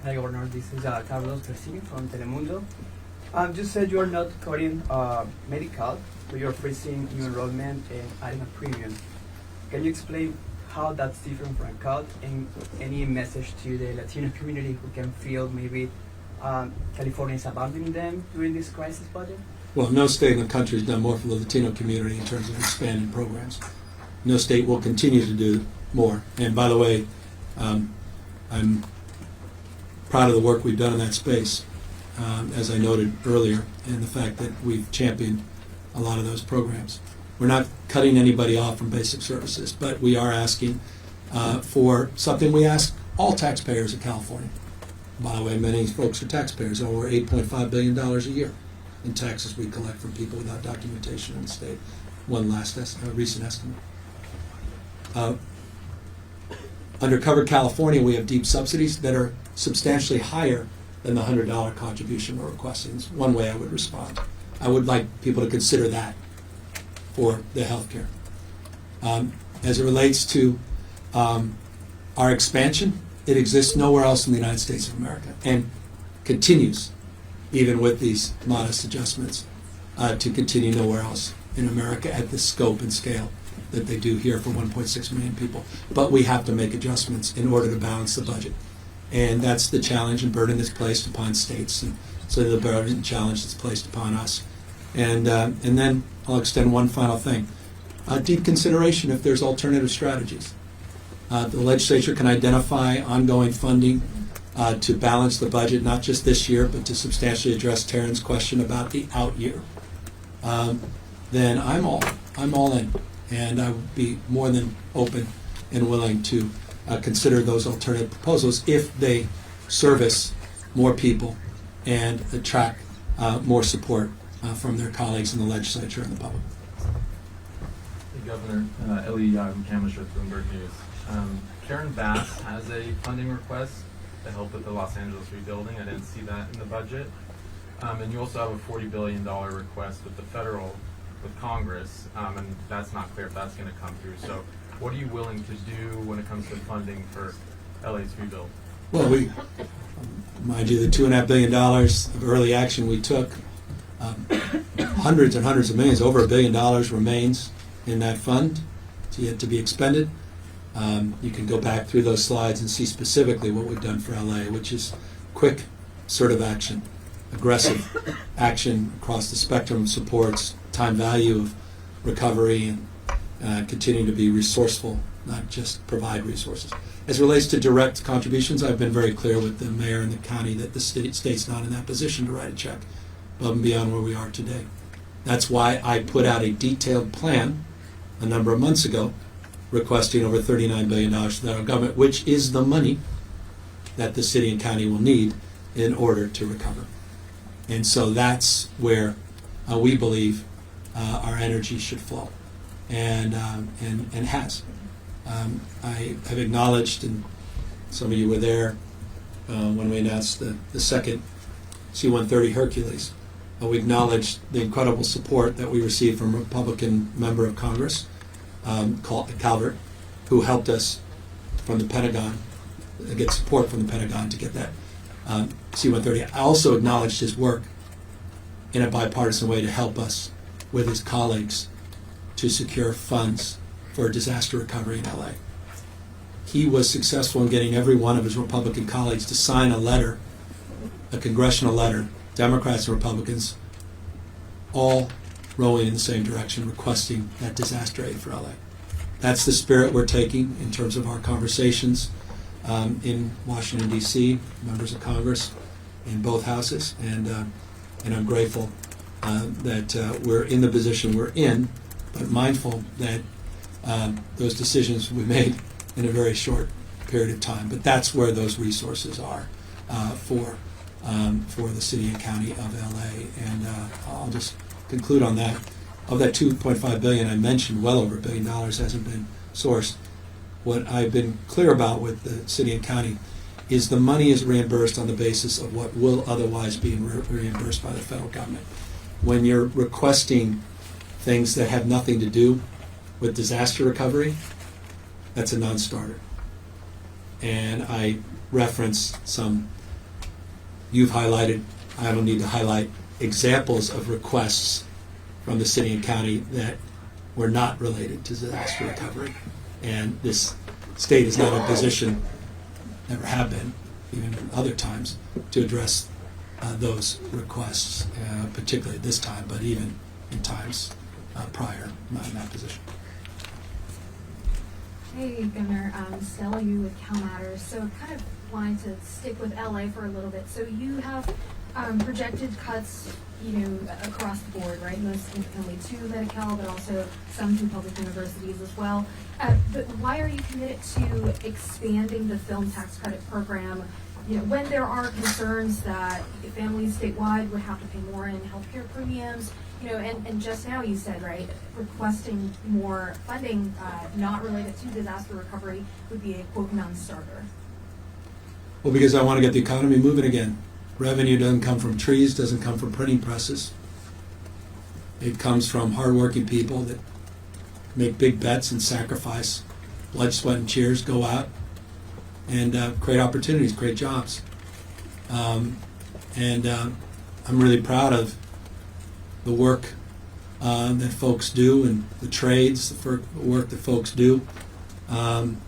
Hi, Governor. This is Carlos Garcia from Telemundo. You said you are not cutting medical, but you're freezing new enrollment and adding a premium. Can you explain how that's different from a cut, and any message to the Latino community who can feel maybe California is abandoning them during this crisis budget? Well, no state in the country has done more for the Latino community in terms of expanding programs. No state will continue to do more. And by the way, I'm proud of the work we've done in that space, as I noted earlier, and the fact that we've championed a lot of those programs. We're not cutting anybody off from basic services, but we are asking for something we ask all taxpayers in California. By the way, many folks are taxpayers, over $8.5 billion a year in taxes we collect from people without documentation in the state. One last recent estimate. Under Covered California, we have deep subsidies that are substantially higher than the $100 contribution we're requesting. It's one way I would respond. I would like people to consider that for the health care. As it relates to our expansion, it exists nowhere else in the United States of America and continues, even with these modest adjustments, to continue nowhere else in America at the scope and scale that they do here for 1.6 million people. But we have to make adjustments in order to balance the budget. And that's the challenge and burden that's placed upon states, and so the burden and challenge that's placed upon us. And then I'll extend one final thing. Deep consideration if there's alternative strategies. The legislature can identify ongoing funding to balance the budget, not just this year, but to substantially address Taryn's question about the out year. Then I'm all in, and I would be more than open and willing to consider those alternative proposals if they service more people and attract more support from their colleagues in the legislature and the public. Hey, Governor, Ellie Kamish with Bloomberg News. Karen Bass has a funding request to help with the Los Angeles rebuilding. I didn't see that in the budget. And you also have a $40 billion request with the federal, with Congress, and that's not clear if that's going to come through. So what are you willing to do when it comes to funding for LA's rebuild? Well, mind you, the $2.5 billion of early action we took, hundreds and hundreds of millions, over $1 billion remains in that fund. It's yet to be expended. You can go back through those slides and see specifically what we've done for LA, which is quick, assertive action, aggressive action across the spectrum, supports time value of recovery, and continuing to be resourceful, not just provide resources. As it relates to direct contributions, I've been very clear with the mayor and the county that the state's not in that position to write a check above and beyond where we are today. That's why I put out a detailed plan a number of months ago requesting over $39 billion to the federal government, which is the money that the city and county will need in order to recover. And so that's where we believe our energy should flow, and has. I have acknowledged, and some of you were there when we announced the second C-130 Hercules. We acknowledged the incredible support that we received from a Republican member of Congress, Calvert, who helped us from the Pentagon, get support from the Pentagon to get that C-130. I also acknowledged his work in a bipartisan way to help us with his colleagues to secure funds for disaster recovery in LA. He was successful in getting every one of his Republican colleagues to sign a letter, a congressional letter, Democrats and Republicans, all rowing in the same direction, requesting that disaster aid for LA. That's the spirit we're taking in terms of our conversations in Washington, D.C., members of Congress in both houses, and I'm grateful that we're in the position we're in, but mindful that those decisions will be made in a very short period of time. But that's where those resources are for the city and county of LA. And I'll just conclude on that. Of that $2.5 billion I mentioned, well over $1 billion hasn't been sourced. What I've been clear about with the city and county is the money is reimbursed on the basis of what will otherwise be reimbursed by the federal government. When you're requesting things that have nothing to do with disaster recovery, that's a non-starter. And I reference some you've highlighted. I don't need to highlight examples of requests from the city and county that were not related to disaster recovery. And this state is not in a position, never have been, even in other times, to address those requests, particularly at this time, but even in times prior, not in that position. Hey, Governor, Stella Yu with Cal Matters. So kind of wanted to stick with LA for a little bit. So you have projected cuts, across the board, right? Most significantly to Medi-Cal, but also some to public universities as well. But why are you committed to expanding the film tax credit program? When there are concerns that families statewide would have to pay more in healthcare premiums, and just now you said, right, requesting more funding not related to disaster recovery would be a quote non-starter. Well, because I want to get the economy moving again. Revenue doesn't come from trees, doesn't come from printing presses. It comes from hardworking people that make big bets and sacrifice blood, sweat, and tears, go out and create opportunities, create jobs. I'm really proud of the work that folks do and the trades, the work that folks do on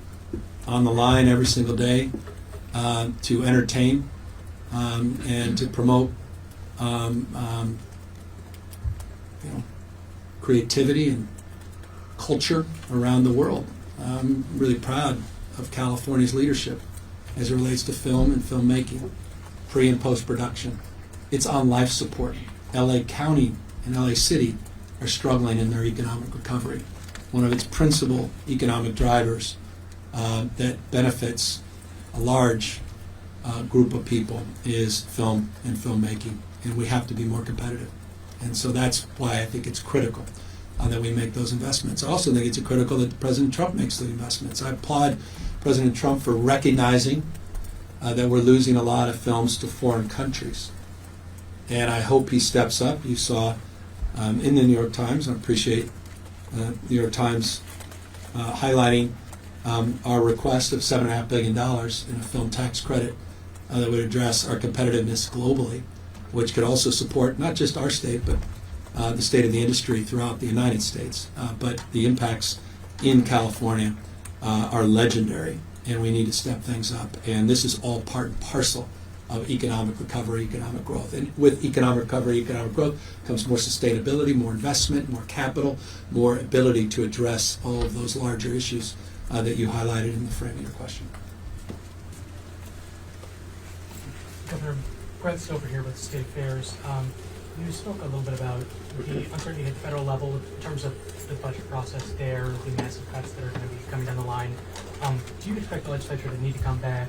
the line every single day to entertain and to promote creativity and culture around the world. I'm really proud of California's leadership as it relates to film and filmmaking, pre and post production. It's on life support. LA County and LA City are struggling in their economic recovery. One of its principal economic drivers that benefits a large group of people is film and filmmaking, and we have to be more competitive. And so that's why I think it's critical that we make those investments. I also think it's critical that President Trump makes the investments. I applaud President Trump for recognizing that we're losing a lot of films to foreign countries. And I hope he steps up. You saw in the New York Times, I appreciate New York Times highlighting our request of $7.5 billion in a film tax credit that would address our competitiveness globally, which could also support not just our state, but the state of the industry throughout the United States. But the impacts in California are legendary, and we need to step things up. And this is all part and parcel of economic recovery, economic growth. And with economic recovery, economic growth comes more sustainability, more investment, more capital, more ability to address all of those larger issues that you highlighted in the frame of your question. Governor, Brett Stover here with State Affairs. You spoke a little bit about the uncertainty at the federal level in terms of the budget process there, the massive cuts that are going to be coming down the line. Do you expect the legislature to need to come back,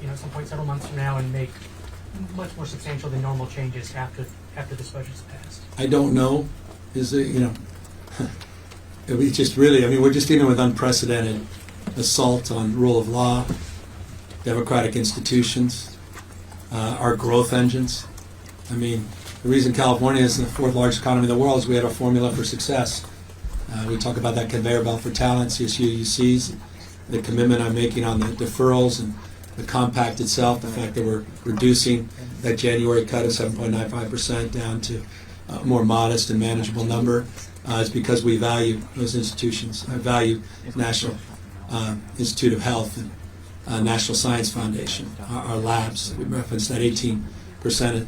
at some point several months from now and make much more substantial than normal changes after this budget's passed? I don't know. We just really, we're just dealing with unprecedented assault on rule of law, democratic institutions, our growth engines. The reason California is the fourth largest economy in the world is we had a formula for success. We talk about that conveyor belt for talent, CSU, UCs, the commitment I'm making on the deferrals and the compact itself, the fact that we're reducing that January cut of 7.95% down to a more modest and manageable number is because we value those institutions. I value National Institute of Health and National Science Foundation, our labs. We referenced that 18%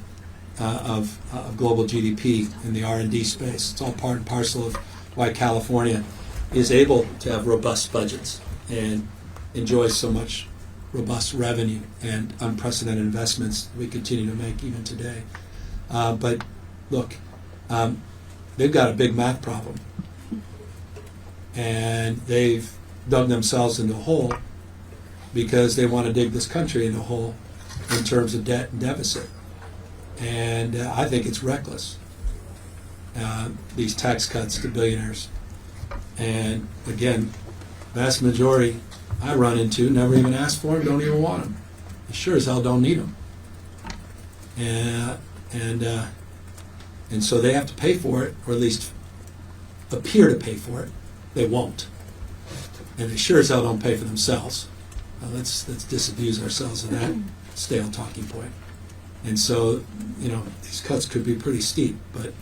of global GDP in the R&D space. It's all part and parcel of why California is able to have robust budgets and enjoys so much robust revenue and unprecedented investments we continue to make even today. But look, they've got a big math problem, and they've dug themselves into a hole because they want to dig this country into a hole in terms of debt and deficit. And I think it's reckless, these tax cuts to billionaires. And again, vast majority I run into never even ask for them, don't even want them. They sure as hell don't need them. And so they have to pay for it, or at least appear to pay for it. They won't. And they sure as hell don't pay for themselves. Let's disabuse ourselves of that stale talking point. And so, these cuts could be pretty steep, but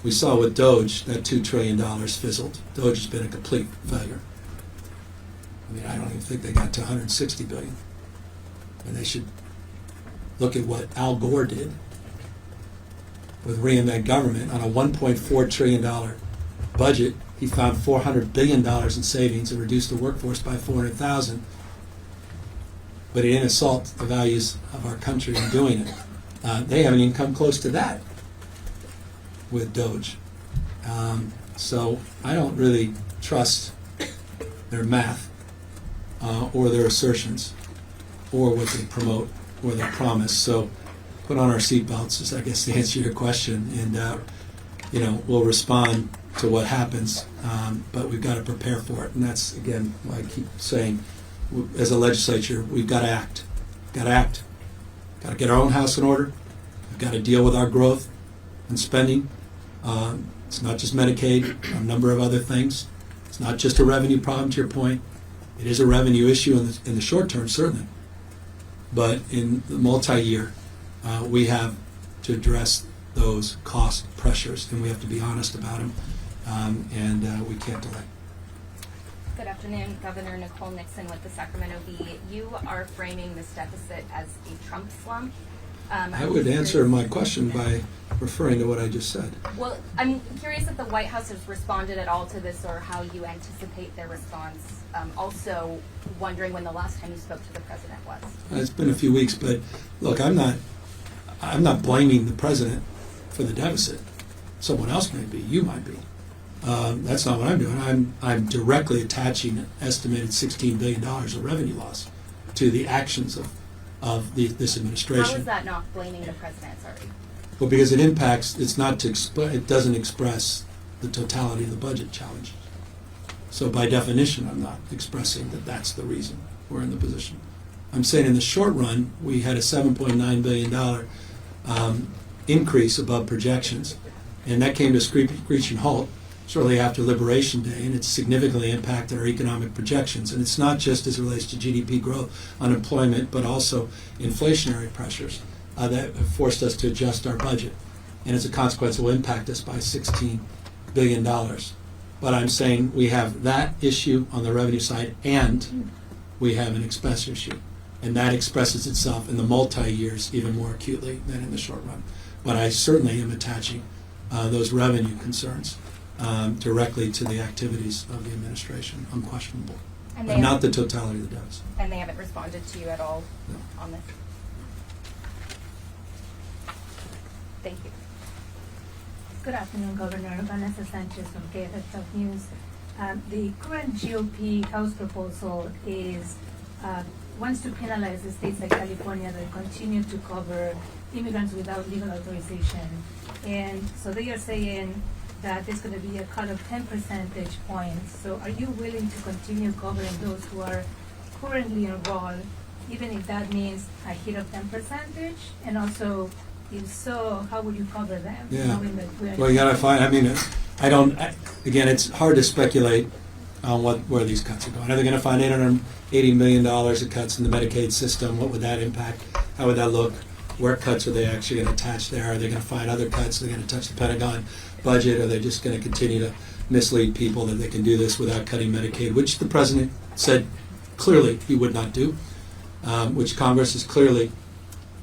we saw with Doge, that $2 trillion fizzled. Doge has been a complete failure. I don't even think they got to $160 billion. And they should look at what Al Gore did with Reinvent Government on a $1.4 trillion budget. He found $400 billion in savings and reduced the workforce by 400,000. But he didn't assault the values of our country in doing it. They haven't even come close to that with Doge. So I don't really trust their math or their assertions or what they promote or they promise. So put on our seatbelts is, I guess, the answer to your question. And, we'll respond to what happens, but we've got to prepare for it. And that's, again, why I keep saying, as a legislature, we've got to act. Got to act. Got to get our own house in order. We've got to deal with our growth and spending. It's not just Medicaid, a number of other things. It's not just a revenue problem, to your point. It is a revenue issue in the short term, certainly. But in the multi-year, we have to address those cost pressures, and we have to be honest about them, and we can't delay. Good afternoon, Governor Nicole Nixon with the Sacramento Bee. You are framing this deficit as a Trump slump. I would answer my question by referring to what I just said. Well, I'm curious if the White House has responded at all to this or how you anticipate their response. Also wondering when the last time you spoke to the president was. It's been a few weeks, but look, I'm not blaming the president for the deficit. Someone else may be. You might be. That's not what I'm doing. I'm directly attaching an estimated $16 billion of revenue loss to the actions of this administration. How is that not blaming the president? Sorry. Well, because it impacts. It's not to. It doesn't express the totality of the budget challenge. So by definition, I'm not expressing that that's the reason we're in the position. I'm saying in the short run, we had a $7.9 billion increase above projections, and that came to a screeching halt shortly after Liberation Day, and it's significantly impacted our economic projections. And it's not just as it relates to GDP growth, unemployment, but also inflationary pressures that have forced us to adjust our budget. And as a consequence, it will impact us by $16 billion. But I'm saying we have that issue on the revenue side, and we have an expense issue. And that expresses itself in the multi-years even more acutely than in the short run. But I certainly am attaching those revenue concerns directly to the activities of the administration, unquestionable. But not the totality of the deficit. And they haven't responded to you at all No. on this? Thank you. Good afternoon, Governor. Vanessa Sanchez from KFF News. The current GOP House proposal wants to penalize the states like California that continue to cover immigrants without legal authorization. And so they are saying that there's going to be a cut of 10 percentage points. So are you willing to continue covering those who are currently enrolled, even if that means a hit of 10%? And also, if so, how would you cover them? Yeah. That Well, you got to find. Again, it's hard to speculate on where these cuts are going. Are they going to find $880 million of cuts in the Medicaid system? What would that impact? How would that look? Where cuts are they actually going to attach there? Are they going to find other cuts? Are they going to touch the Pentagon budget? Are they just going to continue to mislead people that they can do this without cutting Medicaid, which the president said clearly he would not do, which Congress is clearly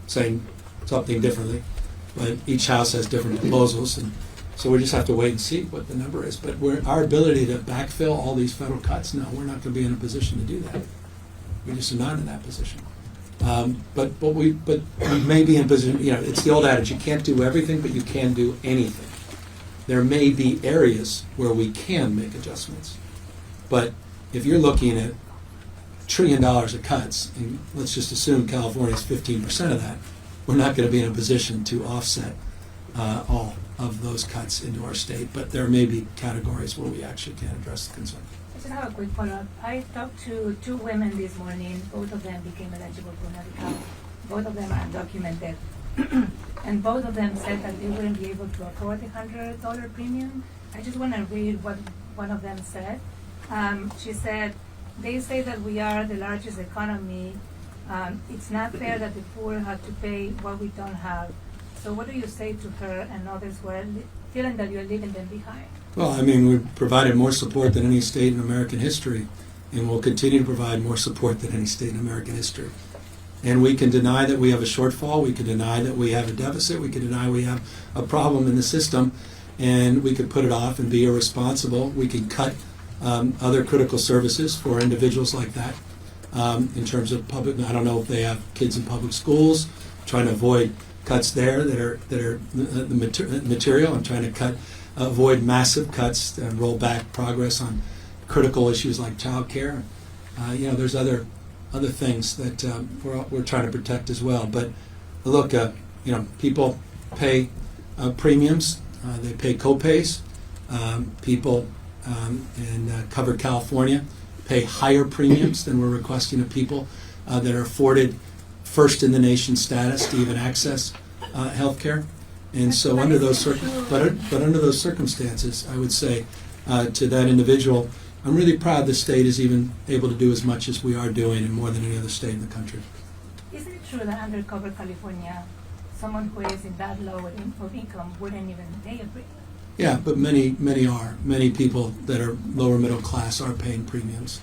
saying something differently. But each house has different proposals, and so we just have to wait and see what the number is. But our ability to backfill all these federal cuts, no, we're not going to be in a position to do that. We just are not in that position. But we may be in position. It's the old adage: you can't do everything, but you can do anything. There may be areas where we can make adjustments, but if you're looking at $1 trillion of cuts, and let's just assume California is 15% of that, we're not going to be in a position to offset all of those cuts into our state. But there may be categories where we actually can address the concern. I just have a quick follow-up. I talked to 2 women this morning. Both of them became eligible for Medicaid. Both of them are undocumented. And both of them said that they wouldn't be able to afford the $100 premium. I just want to read what one of them said. She said, they say that we are the largest economy. It's not fair that the poor have to pay what we don't have. So what do you say to her and others who are feeling that you're leaving them behind? Well, we've provided more support than any state in American history, and we'll continue to provide more support than any state in American history. And we can deny that we have a shortfall, we can deny that we have a deficit, we can deny we have a problem in the system, and we could put it off and be irresponsible. We can cut other critical services for individuals like that in terms of public. I don't know if they have kids in public schools, trying to avoid cuts there that are the material. I'm trying to avoid massive cuts and roll back progress on critical issues like child care. There's other things that we're trying to protect as well. But look, people pay premiums. They pay co-pays. People in covered California pay higher premiums than we're requesting of people that are afforded first in the nation status to even access health care. And so under those circumstances, I would say to that individual, I'm really proud the state is even able to do as much as we are doing, and more than any other state in the country. Isn't it true that under covered California, someone who is in that low of income wouldn't even pay a premium? Yeah, but many are. Many people that are lower middle class are paying premiums.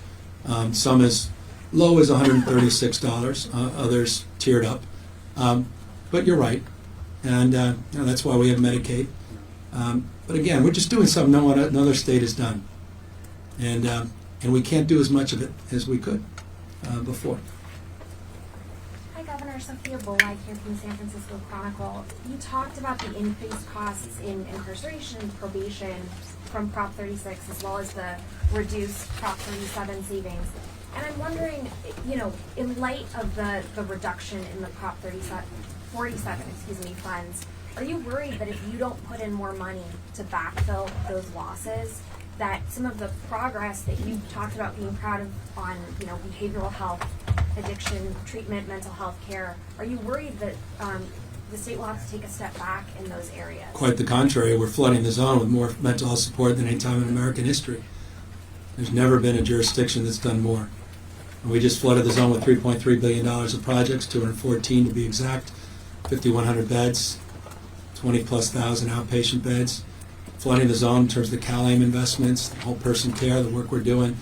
Some as low as $136, others tiered up. But you're right, and that's why we have Medicaid. But again, we're just doing something no other state has done, and we can't do as much of it as we could before. Hi, Governor. Sophia Bolak here from the San Francisco Chronicle. You talked about the increased costs in incarceration and probation from Prop 36, as well as the reduced Prop 37 savings. And I'm wondering, in light of the reduction in the Prop 47 funds, are you worried that if you don't put in more money to backfill those losses, that some of the progress that you talked about being proud of on, behavioral health, addiction treatment, mental health care, are you worried that the state will have to take a step back in those areas? Quite the contrary. We're flooding the zone with more mental health support than any time in American history. There's never been a jurisdiction that's done more. And we just flooded the zone with $3.3 billion of projects, 214 to be exact, 5,100 beds, 20+ thousand outpatient beds. Flooding the zone in terms of the CalAIM investments, whole person care, the work we're doing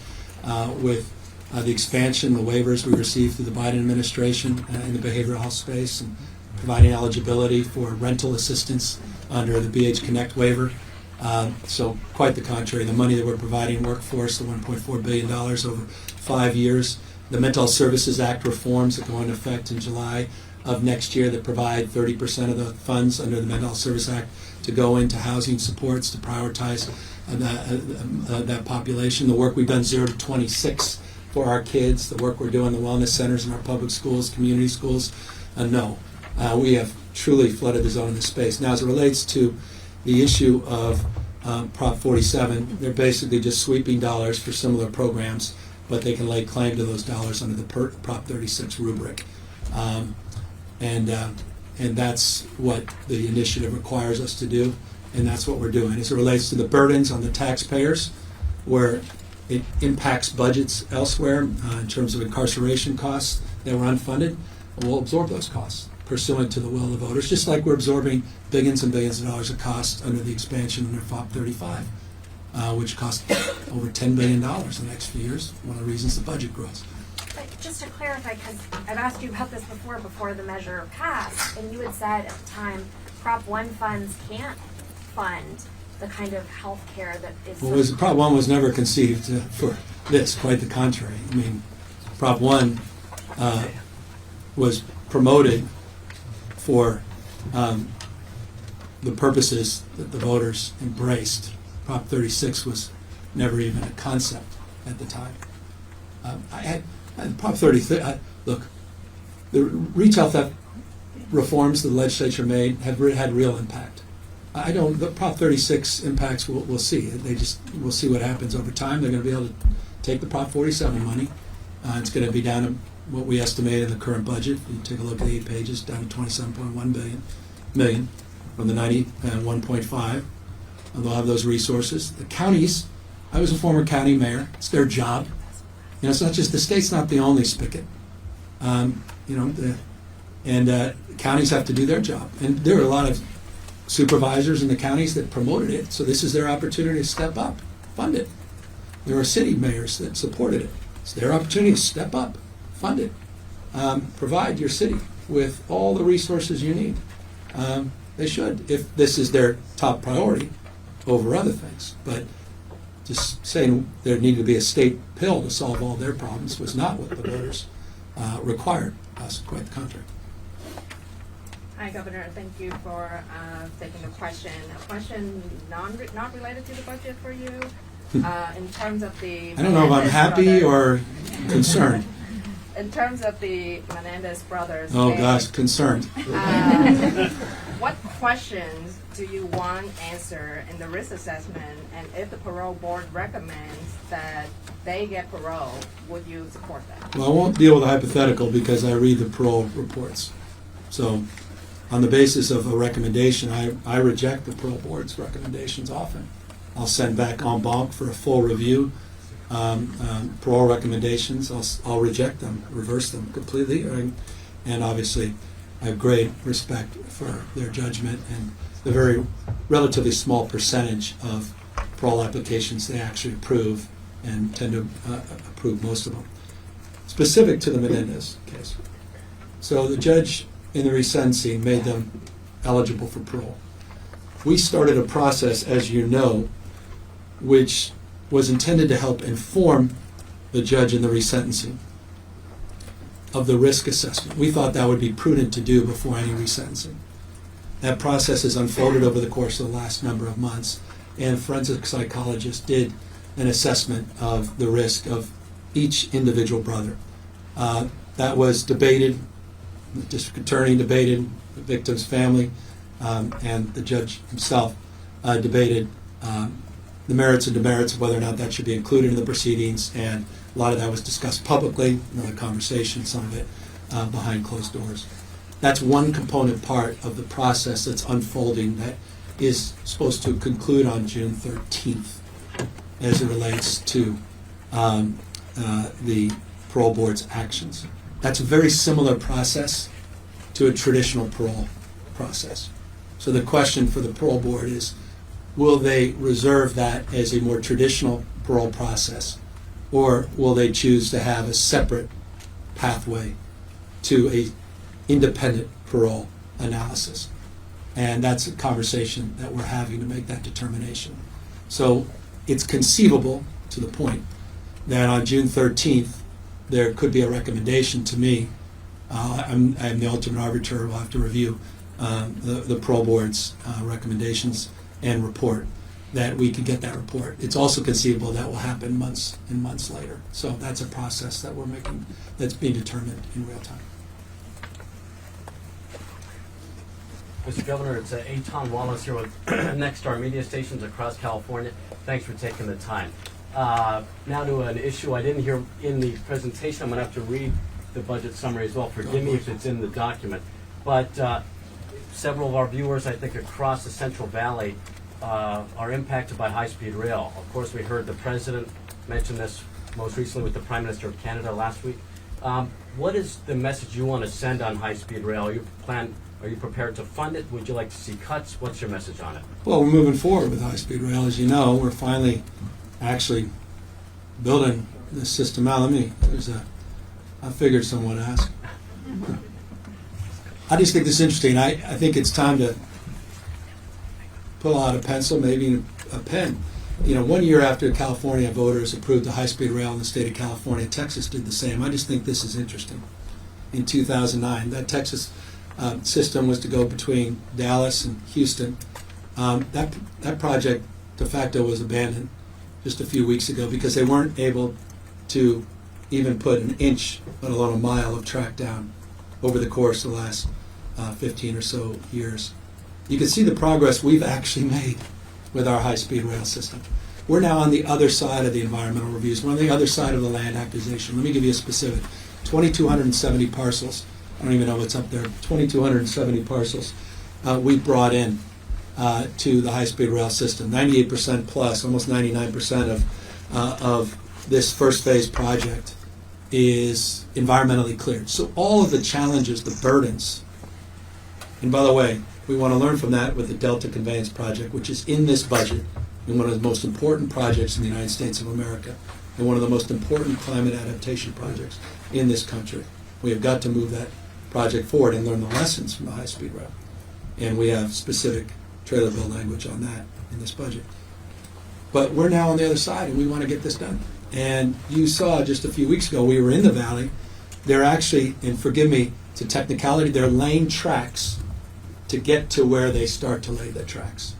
with the expansion, the waivers we received through the Biden administration in the behavioral health space, and providing eligibility for rental assistance under the BH Connect waiver. So quite the contrary. The money that we're providing workforce, the $1.4 billion over 5 years, the Mental Health Services Act reforms that go into effect in July of next year that provide 30% of the funds under the Mental Health Service Act to go into housing supports to prioritize that population. The work we've done 0 to 26 for our kids, the work we're doing in the wellness centers in our public schools, community schools, we have truly flooded the zone in this space. Now, as it relates to the issue of Prop 47, they're basically just sweeping dollars for similar programs, but they can lay claim to those dollars under the Prop 36 rubric. And that's what the initiative requires us to do, and that's what we're doing. As it relates to the burdens on the taxpayers, where it impacts budgets elsewhere in terms of incarceration costs that were unfunded, we'll absorb those costs pursuant to the will of the voters, just like we're absorbing billions and billions of dollars of costs under the expansion under Prop 35, which costs over $10 billion in the next few years, one of the reasons the budget grows. But just to clarify, because I've asked you about this before the measure passed, and you had said at the time Prop 1 funds can't fund the kind of health care that is... Prop 1 was never conceived for this, quite the contrary. I mean, Prop 1 was promoted for the purposes that the voters embraced. Prop 36 was never even a concept at the time. Prop 33, look, the retail theft reforms the legislature made have had real impact. The Prop 36 impacts we'll see. We'll see what happens over time. They're going to be able to take the Prop 47 money. It's going to be down to what we estimate in the current budget. You take a look at the 8 pages, down to $27.1 million from the 91.5. They'll have those resources. The counties, I was a former county mayor. It's their job. It's not just the state's not the only spigot. Counties have to do their job. And there are a lot of supervisors in the counties that promoted it, so this is their opportunity to step up, fund it. There are city mayors that supported it. It's their opportunity to step up, fund it. Provide your city with all the resources you need. They should, if this is their top priority over other things. But just saying there needed to be a state pill to solve all their problems was not what the voters required us, quite the contrary. Hi, Governor. Thank you for taking the question. A question not related to the budget for you. In terms of the I don't know if I'm happy or concerned. In terms of the Menendez brothers. Oh case, gosh, concerned. What questions do you want answered in the risk assessment? And if the parole board recommends that they get parole, would you support that? Well, I won't deal with a hypothetical because I read the parole reports. So on the basis of a recommendation, I reject the parole board's recommendations often. I'll send back en banc for a full review. Parole recommendations, I'll reject them, reverse them completely. And obviously, I have great respect for their judgment and the very relatively small percentage of parole applications they actually approve and tend to approve most of them. Specific to the Menendez case. So the judge in the resentencing made them eligible for parole. We started a process, as you know, which was intended to help inform the judge in the resentencing of the risk assessment. We thought that would be prudent to do before any resentencing. That process has unfolded over the course of the last number of months, and forensic psychologists did an assessment of the risk of each individual brother. That was debated, the district attorney debated, the victim's family, and the judge himself debated the merits and demerits of whether or not that should be included in the proceedings, and a lot of that was discussed publicly, another conversation, some of it behind closed doors. That's one component part of the process that's unfolding that is supposed to conclude on June 13th as it relates to the parole board's actions. That's a very similar process to a traditional parole process. So the question for the parole board is, will they reserve that as a more traditional parole process, or will they choose to have a separate pathway to a independent parole analysis? And that's a conversation that we're having to make that determination. So it's conceivable, to the point, that on June 13th, there could be a recommendation to me. I'm the ultimate arbiter. We'll have to review the parole board's recommendations and report, that we could get that report. It's also conceivable that will happen months and months later. So that's a process that we're making, that's being determined in real time. Mr. Governor, it's Eitan Wallace here with Nexstar Media Stations across California. Thanks for taking the time. Now to an issue I didn't hear in the presentation. I'm going to have to read the budget summary as well. Forgive me if it's in the document. But several of our viewers, I think, across the Central Valley are impacted by high-speed rail. Of course, we heard the President mention this most recently with the Prime Minister of Canada last week. What is the message you want to send on high-speed rail? Are you prepared to fund it? Would you like to see cuts? What's your message on it? Well, we're moving forward with high-speed rail. As you know, we're finally actually building this system out. I figured someone would ask. I just think this is interesting. I think it's time to pull out a pencil, maybe a pen. 1 year after California voters approved the high-speed rail in the state of California, Texas did the same. I just think this is interesting. In 2009, that Texas system was to go between Dallas and Houston. That project de facto was abandoned just a few weeks ago because they weren't able to even put an inch, let alone a mile, of track down over the course of the last 15 or so years. You can see the progress we've actually made with our high-speed rail system. We're now on the other side of the environmental reviews. We're on the other side of the land acquisition. Let me give you a specific. 2,270 parcels. I don't even know what's up there. 2,270 parcels we brought in to the high-speed rail system. 98% plus, almost 99% of this first phase project is environmentally cleared. So all of the challenges, the burdens, and by the way, we want to learn from that with the Delta Conveyance Project, which is in this budget, and one of the most important projects in the United States of America, and one of the most important climate adaptation projects in this country. We have got to move that project forward and learn the lessons from the high-speed rail. And we have specific trailer bill language on that in this budget. But we're now on the other side, and we want to get this done. And you saw just a few weeks ago, we were in the valley. They're actually, and forgive me, it's a technicality, they're laying tracks to get to where they start to lay the tracks.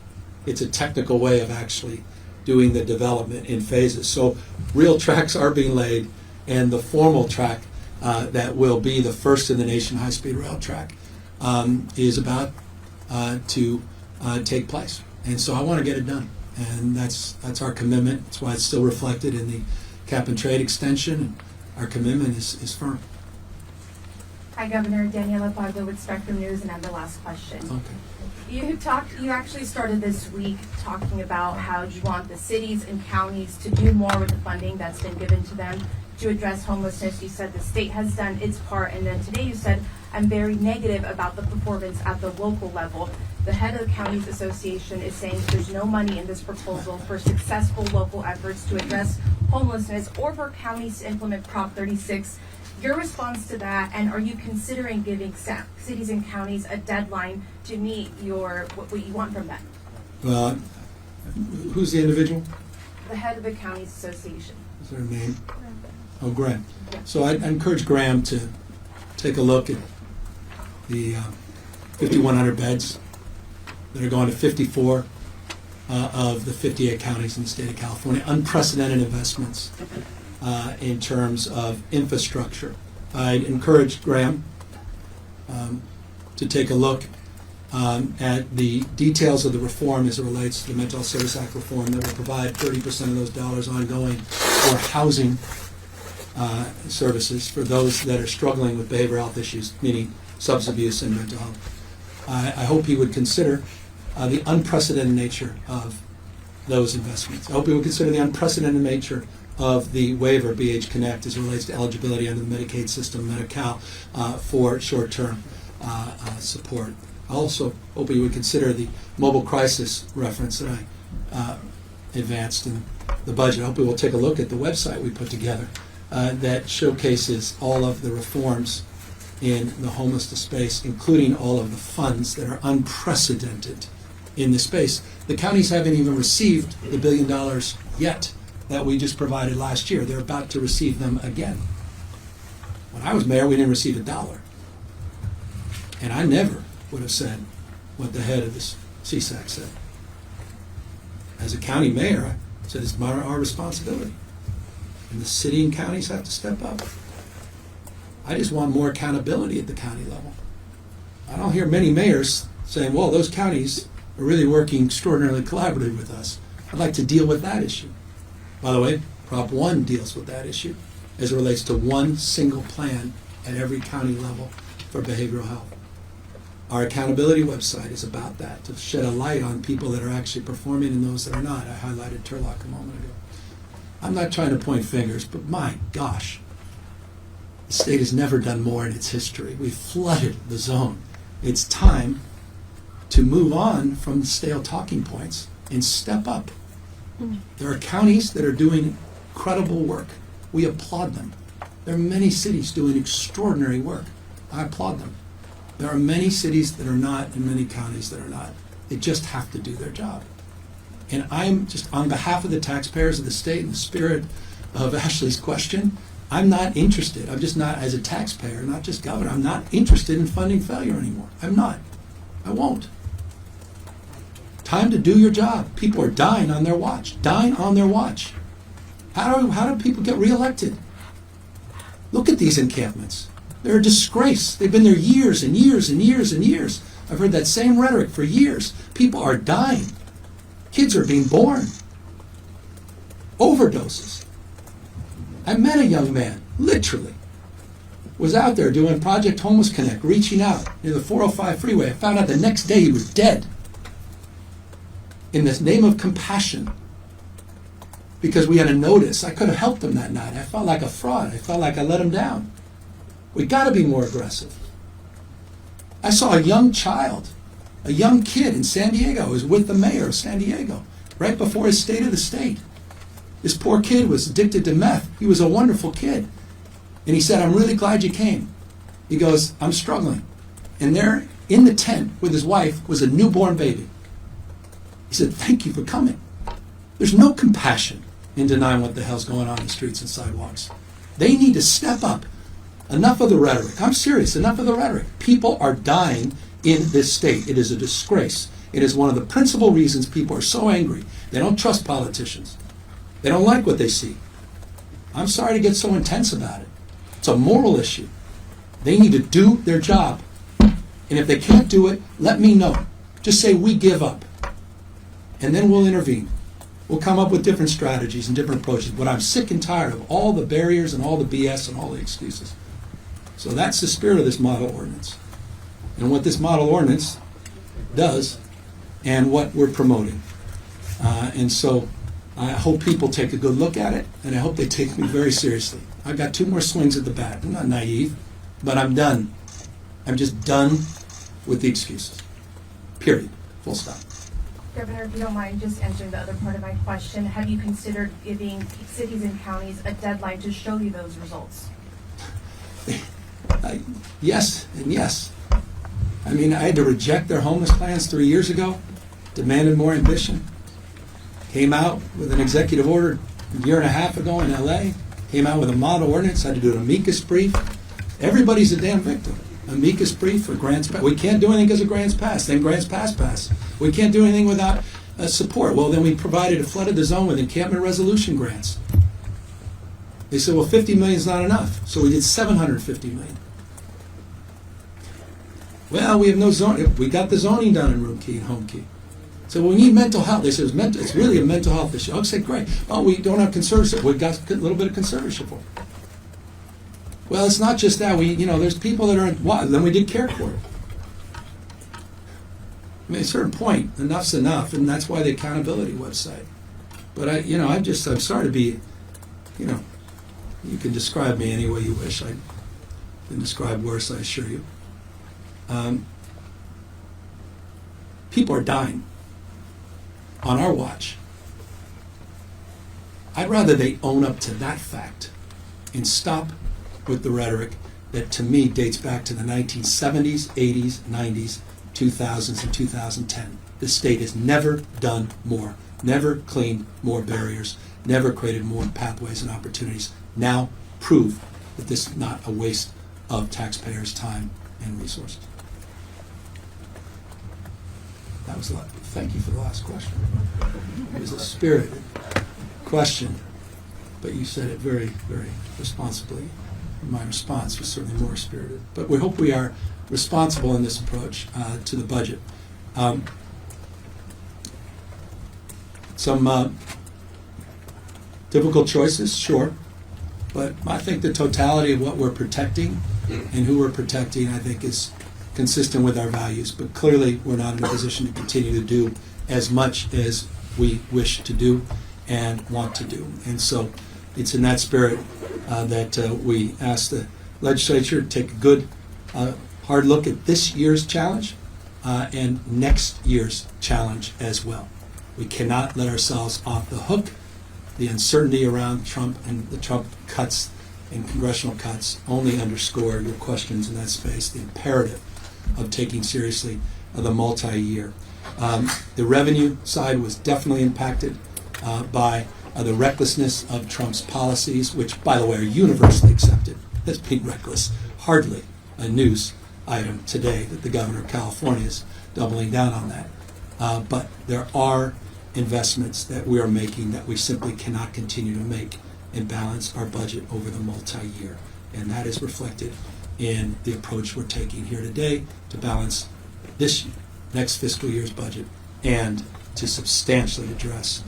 It's a technical way of actually doing the development in phases. So real tracks are being laid, and the formal track that will be the first in the nation high-speed rail track is about to take place. And so I want to get it done, and that's our commitment. That's why it's still reflected in the cap and trade extension, and our commitment is firm. Hi, Governor. Daniela Pardo with Spectrum News, and I have the last question. Okay. You actually started this week talking about how you want the cities and counties to do more with the funding that's been given to them to address homelessness. You said the state has done its part, and then today you said, I'm very negative about the performance at the local level. The head of the Counties Association is saying there's no money in this proposal for successful local efforts to address homelessness or for counties to implement Prop 36. Your response to that, and are you considering giving cities and counties a deadline to meet what you want from them? Who's the individual? The head of the Counties Association. Is there a name? Oh, Graham. So I encourage Graham to take a look at the 5,100 beds that are going to 54 of the 58 counties in the state of California. Unprecedented investments in terms of infrastructure. I'd encourage Graham to take a look at the details of the reform as it relates to the Mental Health Service Act reform that will provide 30% of those dollars ongoing for housing services for those that are struggling with behavioral health issues, meaning substance abuse and mental health. I hope he would consider the unprecedented nature of those investments. I hope he would consider the unprecedented nature of the waiver, BH Connect, as it relates to eligibility under the Medicaid system, Medi-Cal, for short-term support. I also hope he would consider the mobile crisis reference that I advanced in the budget. I hope he will take a look at the website we put together that showcases all of the reforms in the homelessness space, including all of the funds that are unprecedented in the space. The counties haven't even received the $1 billion yet that we just provided last year. They're about to receive them again. When I was mayor, we didn't receive $1. And I never would have said what the head of the CSAC said. As a county mayor, I said it's our responsibility. And the city and counties have to step up. I just want more accountability at the county level. I don't hear many mayors saying, well, those counties are really working extraordinarily collaboratively with us. I'd like to deal with that issue. By the way, Prop 1 deals with that issue as it relates to one single plan at every county level for behavioral health. Our accountability website is about that, to shed a light on people that are actually performing and those that are not. I highlighted Turlock a moment ago. I'm not trying to point fingers, but my gosh, the state has never done more in its history. We've flooded the zone. It's time to move on from the stale talking points and step up. There are counties that are doing incredible work. We applaud them. There are many cities doing extraordinary work. I applaud them. There are many cities that are not and many counties that are not. They just have to do their job. And I'm just, on behalf of the taxpayers of the state, in the spirit of Ashley's question, I'm not interested. I'm just not, as a taxpayer, not just governor, I'm not interested in funding failure anymore. I'm not. I won't. Time to do your job. People are dying on their watch. Dying on their watch. How do people get reelected? Look at these encampments. They're a disgrace. They've been there years and years and years and years. I've heard that same rhetoric for years. People are dying. Kids are being born. Overdoses. I met a young man, literally, was out there doing Project Homeless Connect, reaching out near the 405 freeway. I found out the next day he was dead. In the name of compassion. Because we had a notice. I could have helped him that night. I felt like a fraud. I felt like I let him down. We got to be more aggressive. I saw a young child, a young kid in San Diego, who was with the mayor of San Diego, right before his State of the State. This poor kid was addicted to meth. He was a wonderful kid. And he said, I'm really glad you came. He goes, I'm struggling. And there, in the tent with his wife, was a newborn baby. He said, thank you for coming. There's no compassion in denying what the hell's going on in the streets and sidewalks. They need to step up. Enough of the rhetoric. I'm serious. Enough of the rhetoric. People are dying in this state. It is a disgrace. It is one of the principal reasons people are so angry. They don't trust politicians. They don't like what they see. I'm sorry to get so intense about it. It's a moral issue. They need to do their job. And if they can't do it, let me know. Just say, we give up. And then we'll intervene. We'll come up with different strategies and different approaches. But I'm sick and tired of all the barriers and all the BS and all the excuses. So that's the spirit of this model ordinance. And what this model ordinance does and what we're promoting. And so I hope people take a good look at it, and I hope they take me very seriously. I've got 2 more swings at the bat. I'm not naive, but I'm done. I'm just done with the excuses. Period. Full stop. Governor, if you don't mind just answering the other part of my question, have you considered giving cities and counties a deadline to show you those results? Yes and yes. I mean, I had to reject their homeless plans 3 years ago, demanded more ambition, came out with an executive order a year and a half ago in LA, came out with a model ordinance, had to do an amicus brief. Everybody's a damn victim. Amicus brief for grants passed. We can't do anything because of grants passed. Then grants pass. We can't do anything without support. Well, then we flooded the zone with encampment resolution grants. They said, well, 50 million is not enough. So we did 750 million. Well, we have no zoning. We got the zoning done in Room Key and Home Key. So we need mental health. They said it's really a mental health issue. I said, great. Oh, we don't have conservatorship. We've got a little bit of conservatorship for it. Well, it's not just that. There's people that are in. Then we did care court. I mean, at a certain point, enough's enough, and that's why the accountability website. But I'm sorry to be, you can describe me any way you wish. I've been described worse, I assure you. People are dying on our watch. I'd rather they own up to that fact and stop with the rhetoric that to me dates back to the 1970s, 80s, 90s, 2000s, and 2010. This state has never done more, never cleaned more barriers, never created more pathways and opportunities. Now prove that this is not a waste of taxpayers' time and resources. That was a lot. Thank you for the last question. It was a spirited question, but you said it very, very responsibly. My response was certainly more spirited. But we hope we are responsible in this approach to the budget. Some difficult choices, sure. But I think the totality of what we're protecting and who we're protecting, I think, is consistent with our values. But clearly, we're not in a position to continue to do as much as we wish to do and want to do. And so it's in that spirit that we ask the legislature to take a good, hard look at this year's challenge and next year's challenge as well. We cannot let ourselves off the hook. The uncertainty around Trump and the Trump cuts and congressional cuts only underscore your questions in that space, the imperative of taking seriously the multi-year. The revenue side was definitely impacted by the recklessness of Trump's policies, which, by the way, are universally accepted as being reckless. Hardly a news item today that the governor of California is doubling down on that. But there are investments that we are making that we simply cannot continue to make and balance our budget over the multi-year. And that is reflected in the approach we're taking here today to balance this next fiscal year's budget and to substantially address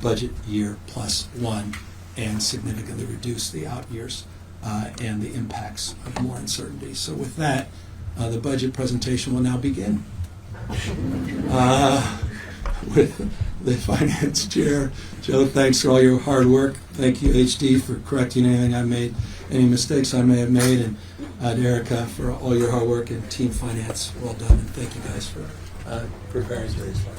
budget year +1 and significantly reduce the out years and the impacts of more uncertainty. So with that, the budget presentation will now begin. With the finance chair, Joe, thanks for all your hard work. Thank you, HD, for correcting anything I made, any mistakes I may have made, and Erica for all your hard work, and team finance, well done, and thank you guys for preparing today's slide.